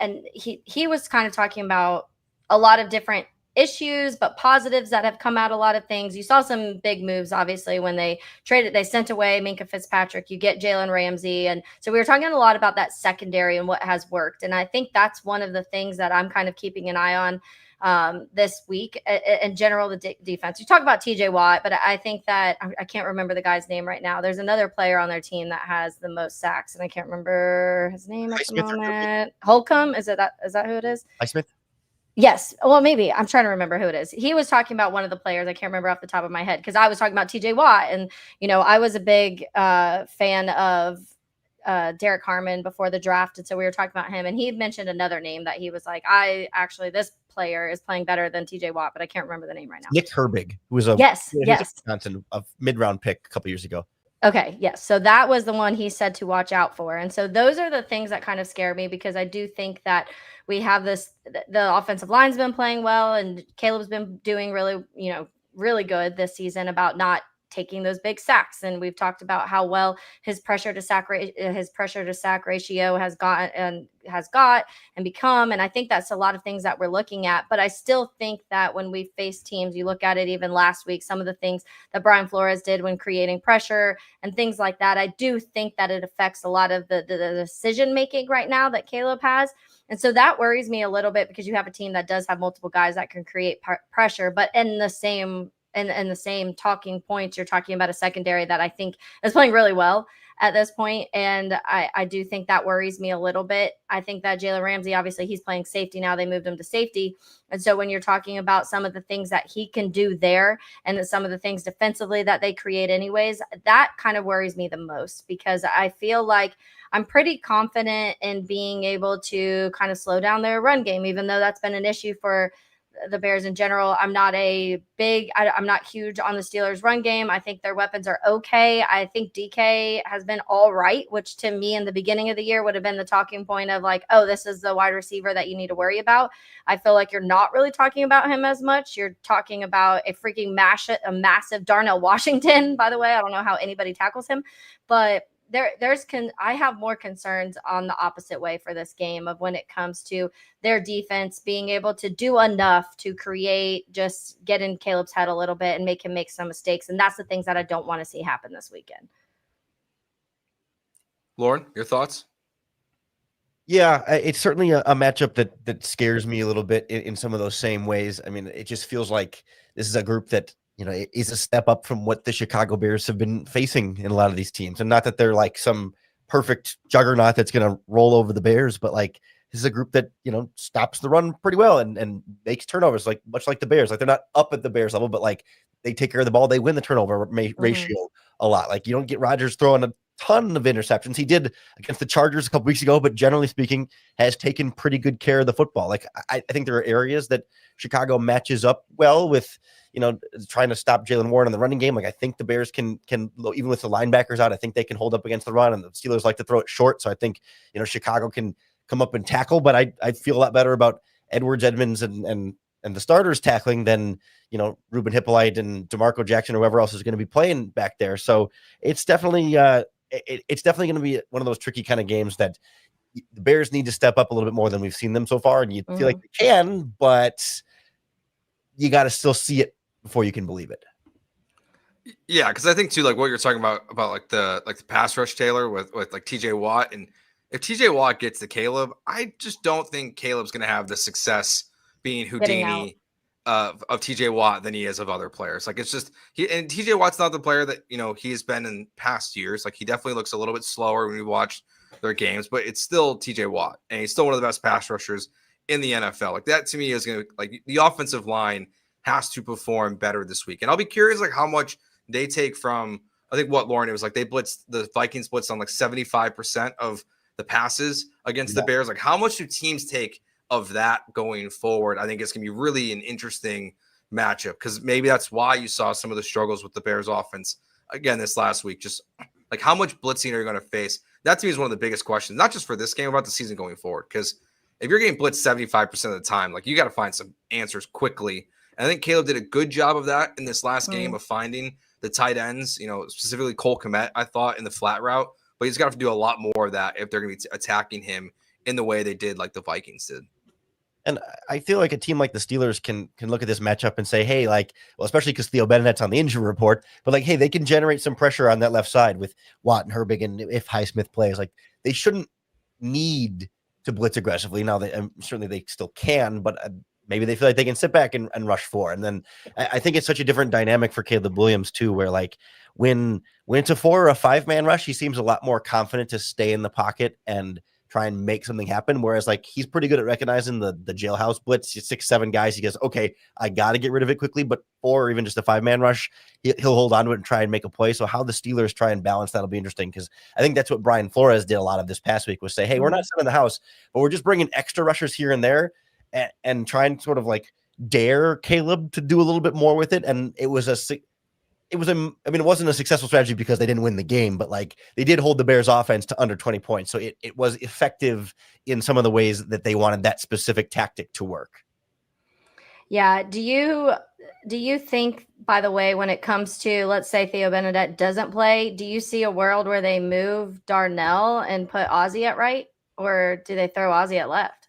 and he was kind of talking about a lot of different issues, but positives that have come out, a lot of things. You saw some big moves, obviously, when they sent away Minkah Fitzpatrick, you get Jalen Ramsey. And so we were talking a lot about that secondary and what has worked. And I think that's one of the things that I'm kind of keeping an eye on this week. In general, the defense. You talk about TJ Watt, but I think that I can't remember the guy's name right now. There's another player on their team that has the most sacks, and I can't remember his name at the moment. Holcomb, is that who it is? Smith. Yes. Well, maybe. I'm trying to remember who it is. He was talking about one of the players. I can't remember off the top of my head because I was talking about TJ Watt. And, I was a big fan of Derek Harmon before the draft. And so we were talking about him. And he had mentioned another name that he was like, this player is playing better than TJ Watt, but I can't remember the name right now. Nick Herbig, who was a mid-round pick a couple years ago. Okay. Yes. So that was the one he said to watch out for. And so those are the things that kind of scare me because I do think that we have the offensive line's been playing well and Caleb's been doing really, really good this season about not taking those big sacks. And we've talked about how well his pressure to sack ratio has got and become. And I think that's a lot of things that we're looking at. But I still think that when we face teams, you look at it even last week, some of the things that Brian Flores did when creating pressure and things like that, I do think that it affects a lot of the decision making right now that Caleb has. And so that worries me a little bit because you have a team that does have multiple guys that can create pressure, but in the same talking points, you're talking about a secondary that I think is playing really well at this point. And I do think that worries me a little bit. I think that Jalen Ramsey, obviously he's playing safety now. They moved him to safety. And so when you're talking about some of the things that he can do there and some of the things defensively that they create anyways, that kind of worries me the most because I feel like I'm pretty confident in being able to kind of slow down their run game, even though that's been an issue for the Bears in general. I'm not huge on the Steelers run game. I think their weapons are okay. I think DK has been all right, which to me in the beginning of the year would have been the talking point of like, oh, this is the wide receiver that you need to worry about. I feel like you're not really talking about him as much. You're talking about a massive Darnell Washington, by the way. I don't know how anybody tackles him, but I have more concerns on the opposite way for this game of when it comes to their defense being able to do enough to just get in Caleb's head a little bit and make him make some mistakes. And that's the things that I don't want to see happen this weekend. Lauren, your thoughts? Yeah, it's certainly a matchup that scares me a little bit in some of those same ways. I mean, it just feels like this is a group that, is a step up from what the Chicago Bears have been facing in a lot of these teams. And not that they're like some perfect juggernaut that's going to roll over the Bears, but like this is a group that, stops the run pretty well and makes turnovers, like much like the Bears. Like they're not up at the Bears level, but like they take care of the ball. They win the turnover ratio a lot. Like you don't get Rodgers throwing a ton of interceptions. He did against the Chargers a couple weeks ago, but generally speaking, has taken pretty good care of the football. Like I think there are areas that Chicago matches up well with, trying to stop Jalen Warren in the running game. Like I think the Bears can even with the linebackers out, I think they can hold up against the run, and the Steelers like to throw it short. So I think Chicago can come up and tackle, but I feel a lot better about Edwards, Edmonds, and the starters tackling than Ruben Hippolyte and DeMarco Jackson or whoever else is going to be playing back there. So it's definitely it's definitely going to be one of those tricky kind of games that the Bears need to step up a little bit more than we've seen them so far. And you feel like they can, but you got to still see it before you can believe it. Yeah, because I think too, like what you're talking about like the pass rush, Taylor, with like TJ Watt, and if TJ Watt gets to Caleb, I just don't think Caleb's going to have the success being Houdini of TJ Watt than he is of other players. Like it's just and TJ Watt's not the player that he's been in past years. Like he definitely looks a little bit slower when we watch their games, but it's still TJ Watt, and he's still one of the best pass rushers in the NFL. Like that to me is going to, like, the offensive line has to perform better this week, and I'll be curious like how much they take from. I think what Lauren, it was like the Vikings blitzed on like 75% of the passes against the Bears. Like how much do teams take of that going forward? I think it's going to be really an interesting matchup, because maybe that's why you saw some of the struggles with the Bears offense again this last week. Just like how much blitzing are you going to face? That to me is one of the biggest questions, not just for this game, about the season going forward. Because if you're getting blitzed 75% of the time, like you got to find some answers quickly. And I think Caleb did a good job of that in this last game of finding the tight ends, specifically Cole Kmet, I thought, in the flat route. But he's got to have to do a lot more of that if they're going to be attacking him in the way they did, like the Vikings did. And I feel like a team like the Steelers can look at this matchup and say, hey, like, well, especially because Theo Bennett's on the injury report, but like, hey, they can generate some pressure on that left side with Watt and Herbig, and if Highsmith plays, like they shouldn't need to blitz aggressively. Now, certainly they still can, but maybe they feel like they can sit back and rush four. And then I think it's such a different dynamic for Caleb Williams too, where like when it's a 4 or a 5-man rush, he seems a lot more confident to stay in the pocket and try and make something happen. Whereas like he's pretty good at recognizing the jailhouse blitz. 6-7 guys. He goes, okay, I got to get rid of it quickly. But 4 or even just a 5-man rush, he'll hold on to it and try and make a play. So how the Steelers try and balance that'll be interesting, because I think that's what Brian Flores did a lot of this past week, was say, hey, we're not sitting in the house, but we're just bringing extra rushers here and there and try and sort of like dare Caleb to do a little bit more with it. And it wasn't a successful strategy because they didn't win the game, but like they did hold the Bears offense to under 20 points. So it was effective in some of the ways that they wanted that specific tactic to work. Yeah. Do you think, by the way, when it comes to, let's say Theo Benedette doesn't play, do you see a world where they move Darnell and put Ozzie at right, or do they throw Ozzie at left?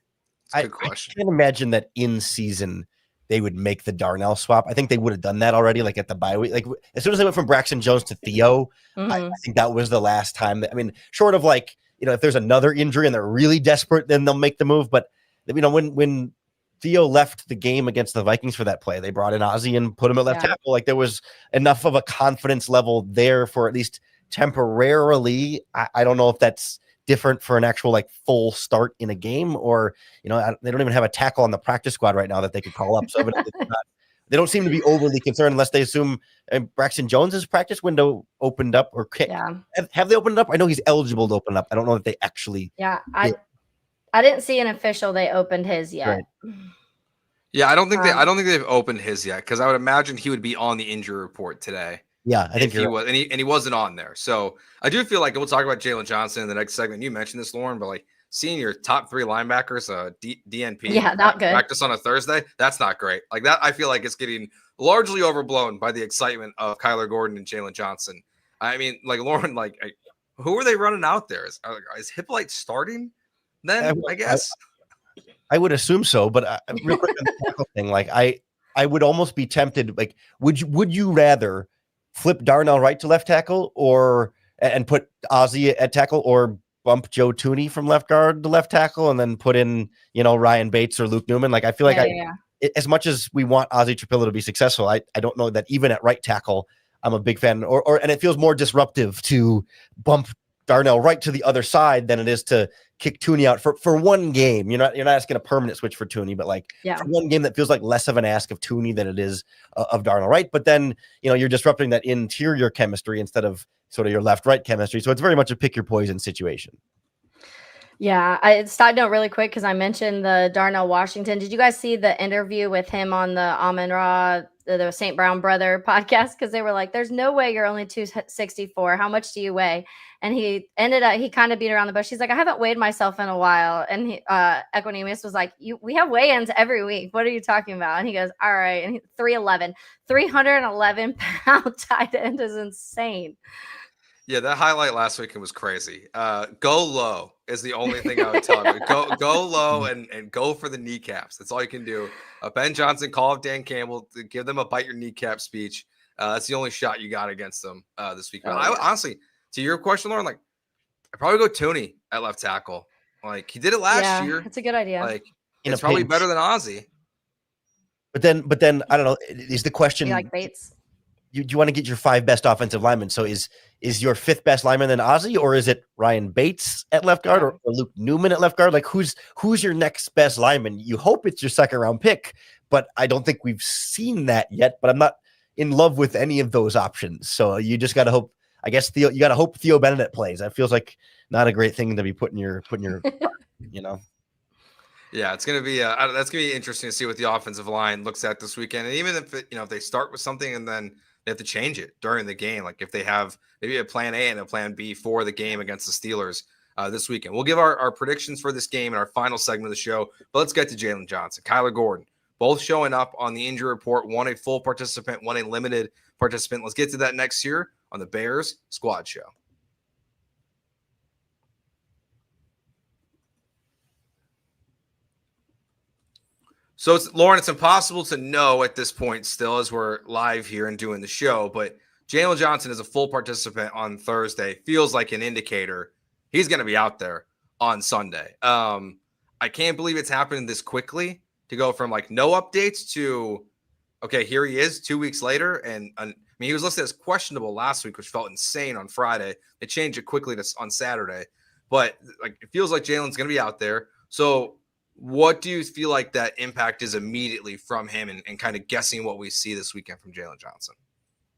Good question. I can't imagine that in season they would make the Darnell swap. I think they would have done that already, like at the bye week. Like as soon as they went from Braxton Jones to Theo, I think that was the last time. Short of like, if there's another injury and they're really desperate, then they'll make the move. But when Theo left the game against the Vikings for that play, they brought in Ozzie and put him at left tackle. Like there was enough of a confidence level there for at least temporarily. I don't know if that's different for an actual like full start in a game, or they don't even have a tackle on the practice squad right now that they could call up. So they don't seem to be overly concerned unless they assume Braxton Jones's practice window opened up, or have they opened up? I know he's eligible to open up. I don't know if they actually. Yeah, I didn't see an official. They opened his yet. Right. Yeah, I don't think they've opened his yet, because I would imagine he would be on the injury report today. Yeah, I think he was, and he wasn't on there. So I do feel like, and we'll talk about Jalen Johnson in the next segment. You mentioned this, Lauren, but like seeing your top 3 linebackers, DNP, not good. Practice on a Thursday, that's not great. Like that, I feel like it's getting largely overblown by the excitement of Kyler Gordon and Jalen Johnson. I mean, like Lauren, like who are they running out there? Is Hippolyte starting? Then I guess I would assume so. But real quick on the tackle thing, like I would almost be tempted. Like, would you rather flip Darnell right to left tackle, or and put Ozzie at tackle, or bump Joe Tooney from left guard to left tackle and then put in, Ryan Bates or Luke Newman. Like, I feel like as much as we want Ozzie Trapillo to be successful, I don't know that even at right tackle, I'm a big fan, and it feels more disruptive to bump Darnell right to the other side than it is to kick Tooney out for one game. You're not asking a permanent switch for Tooney, but for one game that feels like less of an ask of Tooney than it is of Darnell, right? But then, you're disrupting that interior chemistry instead of sort of your left-right chemistry. So it's very much a pick your poison situation. Yeah, side note really quick, because I mentioned the Darnell Washington. Did you guys see the interview with him on the Amon-Ra, the St. Brown brother podcast? Because they were like, there's no way you're only 264. How much do you weigh? And he kind of beat around the bush. He's like, I haven't weighed myself in a while. And Equanimeous was like, we have weigh-ins every week. What are you talking about? And he goes, all right. And 311 pound tight end is insane. Yeah, that highlight last weekend was crazy. Go low is the only thing I would tell him. Go low and go for the kneecaps. That's all you can do. Ben Johnson, call up Dan Campbell, to give them a bite your kneecap speech. That's the only shot you got against them this week. Honestly, to your question, Lauren, I'd probably go Tooney at left tackle. Like, he did it last year. It's a good idea. Like, it's probably better than Ozzie. But then I don't know. Is the question, you like Bates? Do you want to get your 5 best offensive linemen? So is your 5th best lineman then Ozzie, or is it Ryan Bates at left guard, or Luke Newman at left guard? Like, who's your next best lineman? You hope it's your second round pick, but I don't think we've seen that yet. But I'm not in love with any of those options. So you just got to hope. I guess you got to hope Theo Benedict plays. That feels like not a great thing to be putting your Yeah, it's gonna be that's gonna be interesting to see what the offensive line looks at this weekend, and even if if they start with something and then they have to change it during the game, like if they have maybe a plan A and a plan B for the game against the Steelers this weekend. We'll give our predictions for this game in our final segment of the show, but let's get to Jalen Johnson, Kyler Gordon, both showing up on the injury report. One a full participant, one a limited participant. Let's get to that next year on the Bears Squad Show. So, Lauren, it's impossible to know at this point still as we're live here and doing the show, but Jalen Johnson is a full participant on Thursday. Feels like an indicator he's going to be out there on Sunday. I can't believe it's happening this quickly to go from no updates to, okay, here he is 2 weeks later. And he was listed as questionable last week, which felt insane on Friday. They changed it quickly on Saturday, but it feels like Jalen's going to be out there. So, what do you feel like that impact is immediately from him, and kind of guessing what we see this weekend from Jalen Johnson?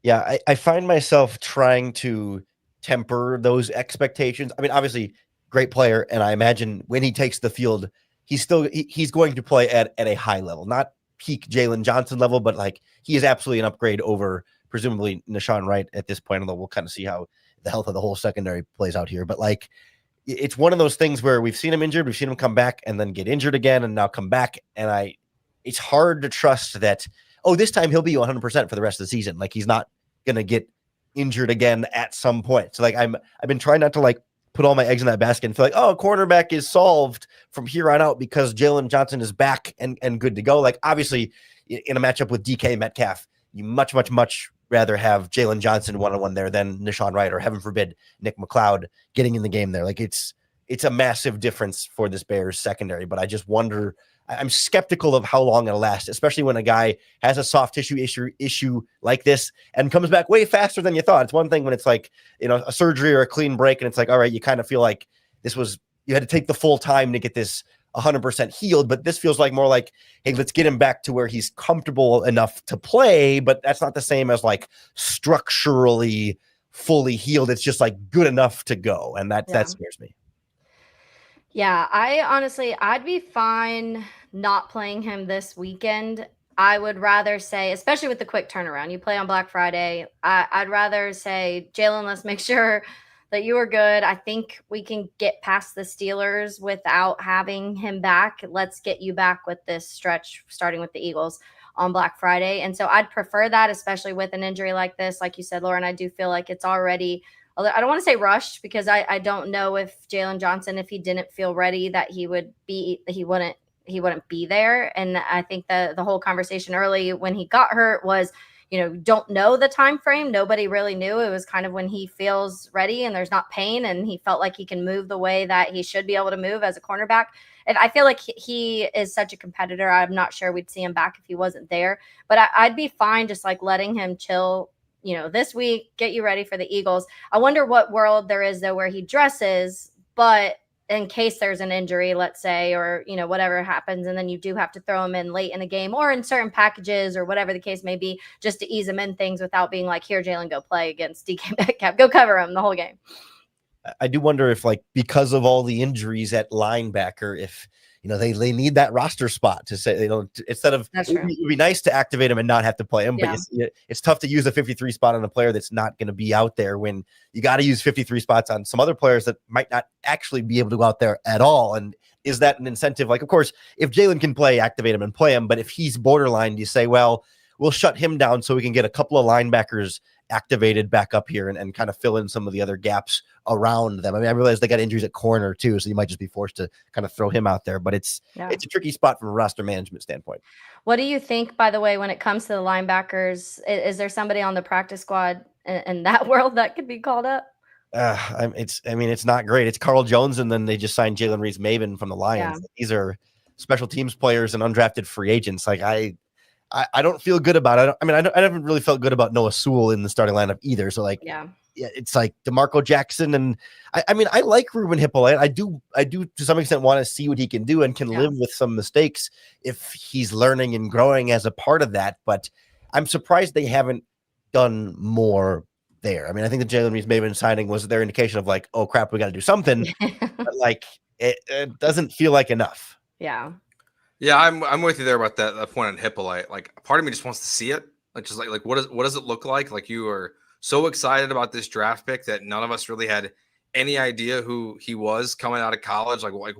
Yeah, I find myself trying to temper those expectations. I mean, obviously, great player, and I imagine when he takes the field, he's going to play at a high level, not peak Jalen Johnson level, but he is absolutely an upgrade over presumably Nahshon Wright at this point, although we'll kind of see how the health of the whole secondary plays out here. But it's one of those things where we've seen him injured, we've seen him come back and then get injured again and now come back. And it's hard to trust that, this time he'll be 100% for the rest of the season. He's not going to get injured again at some point. So I've been trying not to put all my eggs in that basket and feel cornerback is solved from here on out because Jalen Johnson is back and good to go. Obviously in a matchup with DK Metcalf, you much rather have Jalen Johnson one-on-one there than Nahshon Wright, or heaven forbid Nick McLeod getting in the game there. It's a massive difference for this Bears secondary, but I just wonder, I'm skeptical of how long it'll last, especially when a guy has a soft tissue issue like this and comes back way faster than you thought. It's one thing when it's a surgery or a clean break, and it's all right, you kind of feel like you had to take the full time to get this 100% healed, but this feels more like, hey, let's get him back to where he's comfortable enough to play, but that's not the same as structurally fully healed. It's just good enough to go, and that scares me. Yeah, I'd be fine not playing him this weekend. I would rather say, especially with the quick turnaround, you play on Black Friday, I'd rather say, Jalen, let's make sure that you are good. I think we can get past the Steelers without having him back. Let's get you back with this stretch, starting with the Eagles on Black Friday. And so I'd prefer that, especially with an injury like this. Like you said, Lauren, I do feel like it's already, I don't want to say rushed, because I don't know if Jalen Johnson, if he didn't feel ready, that he wouldn't be there. And I think the whole conversation early when he got hurt was, don't know the time frame. Nobody really knew. It was kind of when he feels ready and there's not pain and he felt like he can move the way that he should be able to move as a cornerback. And I feel like he is such a competitor. I'm not sure we'd see him back if he wasn't there, but I'd be fine just like letting him chill, this week, get you ready for the Eagles. I wonder what world there is though where he dresses, but in case there's an injury, let's say, or, whatever happens, and then you do have to throw him in late in the game or in certain packages or whatever the case may be, just to ease him in things without being like, here, Jalen, go play against DK Metcalf, go cover him the whole game. I do wonder if, like, because of all the injuries at linebacker, if they need that roster spot to say instead of That's true. It'd be nice to activate him and not have to play him, but it's tough to use a 53 spot on a player that's not going to be out there when you got to use 53 spots on some other players that might not actually be able to go out there at all. And is that an incentive? Like, of course, if Jalen can play, activate him and play him. But if he's borderline, you say, well, we'll shut him down so we can get a couple of linebackers activated back up here and kind of fill in some of the other gaps around them. I mean, I realize they got injuries at corner too, so you might just be forced to kind of throw him out there, but it's a tricky spot from a roster management standpoint. What do you think, by the way, when it comes to the linebackers? Is there somebody on the practice squad in that world that could be called up? It's not great. It's Carl Jones, and then they just signed Jalen Reese-Maven from the Lions. Yeah. These are special teams players and undrafted free agents. Like I don't feel good about it. I haven't really felt good about Noah Sewell in the starting lineup either. So it's like DeMarco Jackson, and I like Ruben Hippolyte. I do to some extent want to see what he can do and can live with some mistakes if he's learning and growing as a part of that. But I'm surprised they haven't done more there. I mean, I think the Jalen Reese-Maven signing was their indication of like, oh crap, we got to do something. But like it doesn't feel like enough. Yeah. Yeah, I'm with you there about that point on Hippolyte. Like, part of me just wants to see it. Like, just like what does it look like? Like, you are so excited about this draft pick that none of us really had any idea who he was coming out of college. Like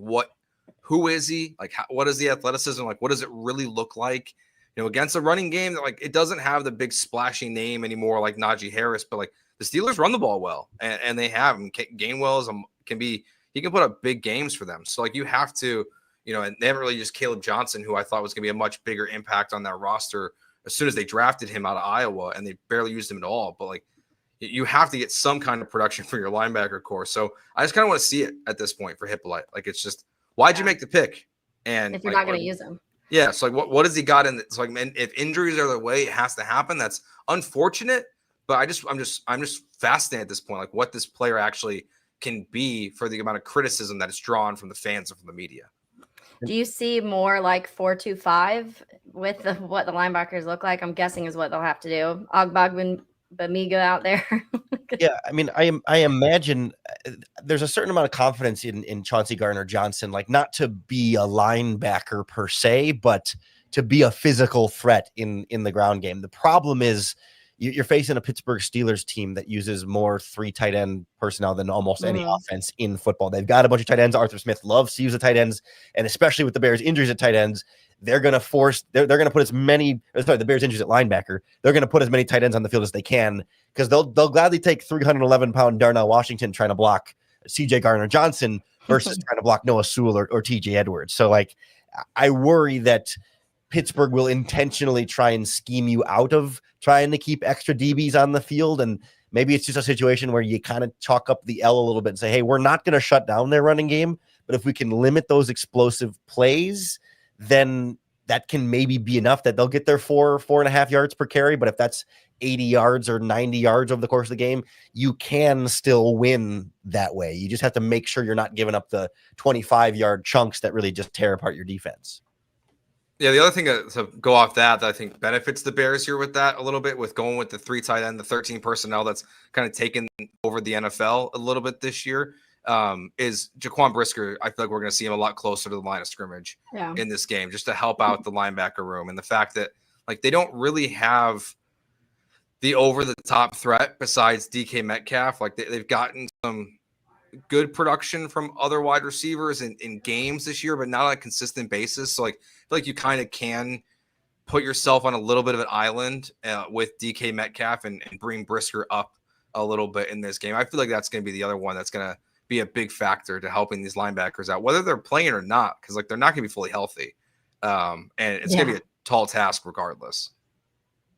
who is he? Like, what is the athleticism? Like, what does it really look like? Against a running game that, like, it doesn't have the big splashy name anymore, like Najee Harris, but like the Steelers run the ball well, and they have him. Gainwell he can put up big games for them. So like you have to. And they haven't really used Caleb Johnson, who I thought was going to be a much bigger impact on that roster as soon as they drafted him out of Iowa, and they barely used him at all. But like, you have to get some kind of production for your linebacker core. So I just kind of want to see it at this point for Hippolyte. Like, it's just, why'd you make the pick? And if you're not going to use him. Yeah. So like, what has he got in? So like, man, if injuries are the way it has to happen, that's unfortunate. But I'm just fascinated at this point, like what this player actually can be for the amount of criticism that it's drawn from the fans and from the media. Do you see more like 4-2-5 with what the linebackers look like? I'm guessing is what they'll have to do. Ogbongbemiga out there. Yeah, I mean, I imagine there's a certain amount of confidence in Chauncey Gardner-Johnson, like not to be a linebacker per se, but to be a physical threat in the ground game. The problem is you're facing a Pittsburgh Steelers team that uses more 3 tight end personnel than almost any offense in football. They've got a bunch of tight ends. Arthur Smith loves to use the tight ends, and especially with the Bears' injuries at tight ends, they're going to put the Bears' injuries at linebacker. They're going to put as many tight ends on the field as they can because they'll gladly take 311-pound Darnell Washington trying to block C.J. Gardner-Johnson versus trying to block Noah Sewell or T.J. Edwards. So like, I worry that Pittsburgh will intentionally try and scheme you out of trying to keep extra DBs on the field. And maybe it's just a situation where you kind of chalk up the L a little bit and say, hey, we're not going to shut down their running game, but if we can limit those explosive plays, then that can maybe be enough that they'll get their 4.5 yards per carry. But if that's 80 yards or 90 yards over the course of the game, you can still win that way. You just have to make sure you're not giving up the 25-yard chunks that really just tear apart your defense. Yeah, the other thing to go off that I think benefits the Bears here with that a little bit, with going with the 3 tight end, the 13 personnel that's kind of taken over the NFL a little bit this year, is Jaquan Brisker. I feel like we're going to see him a lot closer to the line of scrimmage in this game, just to help out the linebacker room. And the fact that like they don't really have the over-the-top threat besides DK Metcalf. Like they've gotten some good production from other wide receivers in games this year, but not on a consistent basis. So like, I feel like you kind of can put yourself on a little bit of an island with DK Metcalf and bring Brisker up a little bit in this game. I feel like that's going to be the other one that's going to be a big factor to helping these linebackers out, whether they're playing or not, because like they're not going to be fully healthy. And it's going to be a tall task regardless.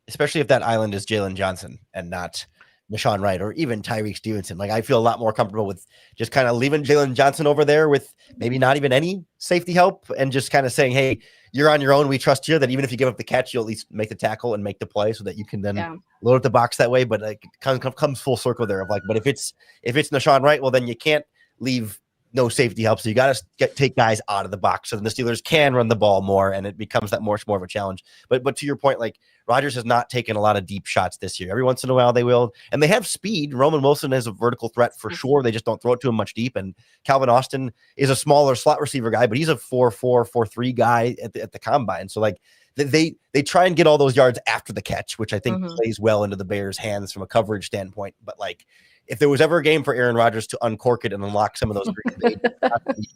especially if that island is Jalen Johnson and not Nashawn Wright or even Tyreek Stevenson. Like, I feel a lot more comfortable with just kind of leaving Jalen Johnson over there with maybe not even any safety help and just kind of saying, hey, you're on your own. We trust you that even if you give up the catch, you'll at least make the tackle and make the play so that you can then load up the box that way. But like, it comes full circle there of like, but if it's Nashawn Wright, well, then you can't leave no safety help. So you got to take guys out of the box so then the Steelers can run the ball more and it becomes that much more of a challenge. But to your point, like, Rodgers has not taken a lot of deep shots this year. Every once in a while they will, and they have speed. Roman Wilson is a vertical threat for sure. They just don't throw it to him much deep. And Calvin Austin is a smaller slot receiver guy, but he's a 4.4, 4.3 guy at the combine. So like they try and get all those yards after the catch, which I think plays well into the Bears' hands from a coverage standpoint. But like, if there was ever a game for Aaron Rodgers to uncork it and unlock some of those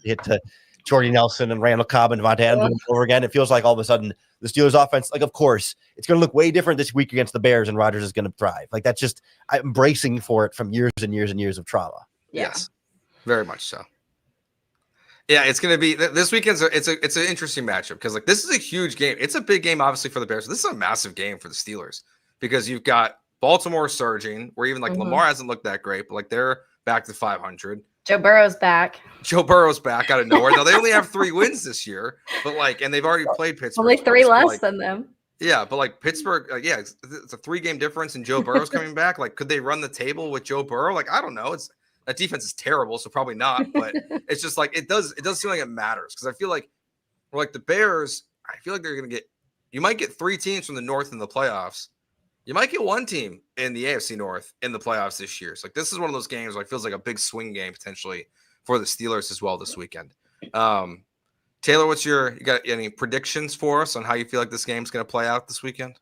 hit to Jordy Nelson and Randall Cobb and Devontae Adams over again, it feels like all of a sudden the Steelers offense, like, of course, it's going to look way different this week against the Bears and Rodgers is going to thrive. Like, that's just, I'm bracing for it from years and years and years of trauma. Yes, very much so. Yeah, it's going to be this weekend's. It's an interesting matchup because like this is a huge game. It's a big game, obviously, for the Bears. This is a massive game for the Steelers because you've got Baltimore surging, where even like Lamar hasn't looked that great, but like they're back to 500. Joe Burrow's back out of nowhere. Now they only have 3 wins this year, but like, and they've already played Pittsburgh. Only 3 less than them. Yeah, but like Pittsburgh, it's a 3-game difference, and Joe Burrow's coming back. Like, could they run the table with Joe Burrow? Like, I don't know. That defense is terrible, so probably not. But it's just like it does seem like it matters because I feel like the Bears. I feel like they're gonna get. You might get 3 teams from the North in the playoffs. You might get 1 team in the AFC North in the playoffs this year. So like this is one of those games where it feels like a big swing game potentially for the Steelers as well this weekend. Taylor, you got any predictions for us on how you feel like this game's going to play out this weekend?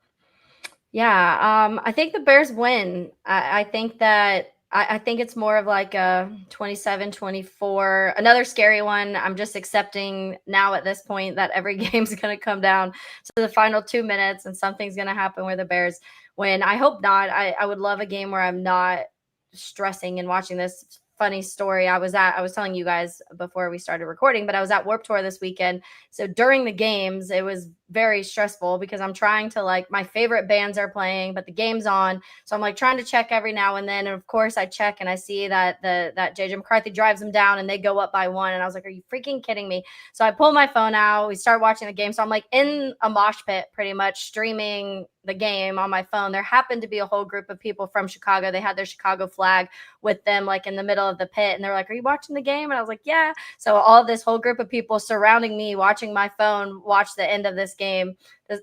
Yeah, I think the Bears win. I think that I think it's more of like a 27-24, another scary one. I'm just accepting now at this point that every game's going to come down to the final 2 minutes and something's going to happen where the Bears win. I hope not. I would love a game where I'm not stressing and watching this. Funny story. I was telling you guys before we started recording, but I was at Warped Tour this weekend. So during the games, it was very stressful because I'm trying to, like, my favorite bands are playing, but the game's on. So I'm like trying to check every now and then. And of course I check and I see that that JJ McCarthy drives them down and they go up by 1. And I was like, are you freaking kidding me? So I pull my phone out. We start watching the game. So I'm like in a mosh pit pretty much streaming the game on my phone. There happened to be a whole group of people from Chicago. They had their Chicago flag with them, like in the middle of the pit. And they're like, are you watching the game? And I was like, yeah. So all this whole group of people surrounding me, watching my phone, watch the end of this game.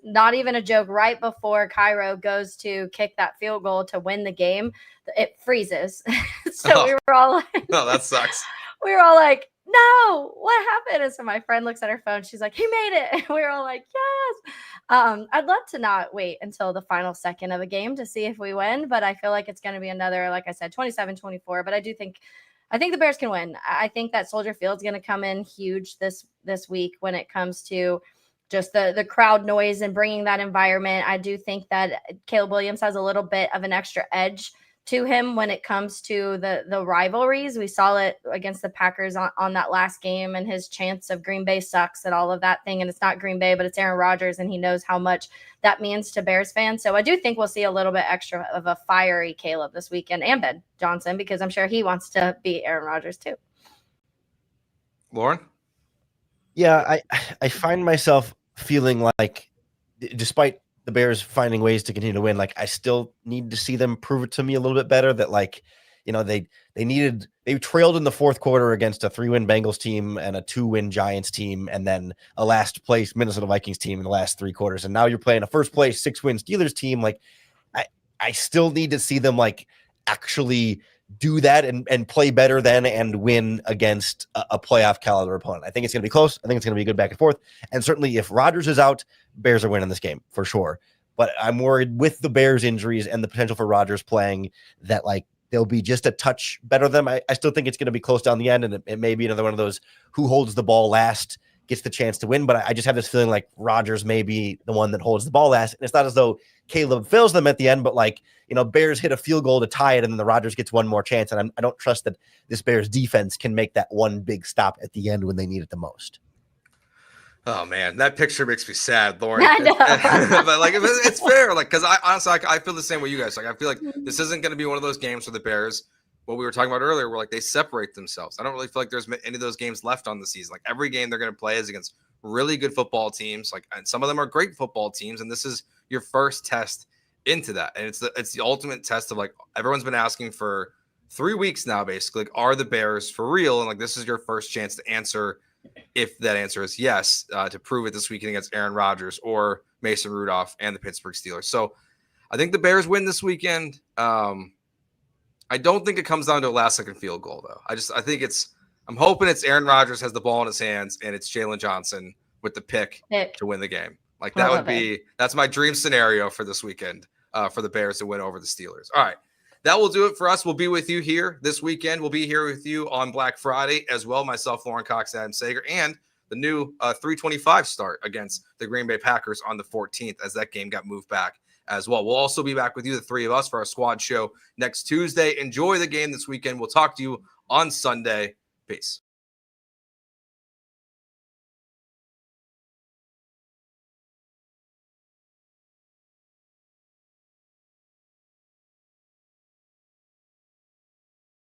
Not even a joke. Right before Cairo goes to kick that field goal to win the game, it freezes. So we were all like, no, that sucks. We were all like, no, what happened? And so my friend looks at her phone. She's like, he made it. And we were all like, yes. I'd love to not wait until the final second of a game to see if we win, but I feel like it's going to be another, like I said, 27-24. But I think the Bears can win. I think that Soldier Field's going to come in huge this week when it comes to just the crowd noise and bringing that environment. I do think that Caleb Williams has a little bit of an extra edge to him when it comes to the rivalries. We saw it against the Packers on that last game and his chance of Green Bay sucks and all of that thing. And it's not Green Bay, but it's Aaron Rodgers, and he knows how much that means to Bears fans. So I do think we'll see a little bit extra of a fiery Caleb this weekend, and Ben Johnson, because I'm sure he wants to beat Aaron Rodgers too. Lauren? Yeah, I find myself feeling like, despite the Bears finding ways to continue to win, like I still need to see them prove it to me a little bit better that, like, you know, they trailed in the fourth quarter against a 3-win Bengals team and a 2-win Giants team, and then a last place Minnesota Vikings team in the last 3 quarters. And now you're playing a first place 6-win Steelers team. Like I still need to see them like actually do that and play better than and win against a playoff caliber opponent. I think it's going to be close. I think it's going to be a good back and forth. And certainly if Rodgers is out, Bears are winning this game for sure. But I'm worried with the Bears injuries and the potential for Rodgers playing that, like, they'll be just a touch better than them. I still think it's going to be close down the end, and it may be another one of those who holds the ball last gets the chance to win. But I just have this feeling like Rodgers may be the one that holds the ball last. And it's not as though Caleb fails them at the end, but like, you know, Bears hit a field goal to tie it, and then the Rodgers gets one more chance. And I don't trust that this Bears defense can make that one big stop at the end when they need it the most. Oh man, that picture makes me sad, Lauren. I know. But like, it's fair, like, because I honestly, I feel the same way you guys. Like, I feel like this isn't going to be one of those games for the Bears. What we were talking about earlier, where like they separate themselves. I don't really feel like there's any of those games left on the season. Like every game they're going to play is against really good football teams. Like, and some of them are great football teams, and this is your first test into that. And it's the ultimate test of like everyone's been asking for 3 weeks now, basically. Like, are the Bears for real? And like this is your first chance to answer. If that answer is yes, to prove it this weekend against Aaron Rodgers or Mason Rudolph and the Pittsburgh Steelers. So I think the Bears win this weekend. I don't think it comes down to a last-second field goal, though. I'm hoping it's Aaron Rodgers has the ball in his hands and it's Jalen Johnson with the pick to win the game. Like that's my dream scenario for this weekend for the Bears to win over the Steelers. All right. That will do it for us. We'll be with you here this weekend. We'll be here with you on Black Friday as well. Myself, Lauren Cox, Adam Sager, and the new 325 start against the Green Bay Packers on the 14th as that game got moved back as well. We'll also be back with you, the three of us, for our squad show next Tuesday. Enjoy the game this weekend. We'll talk to you on Sunday. Peace.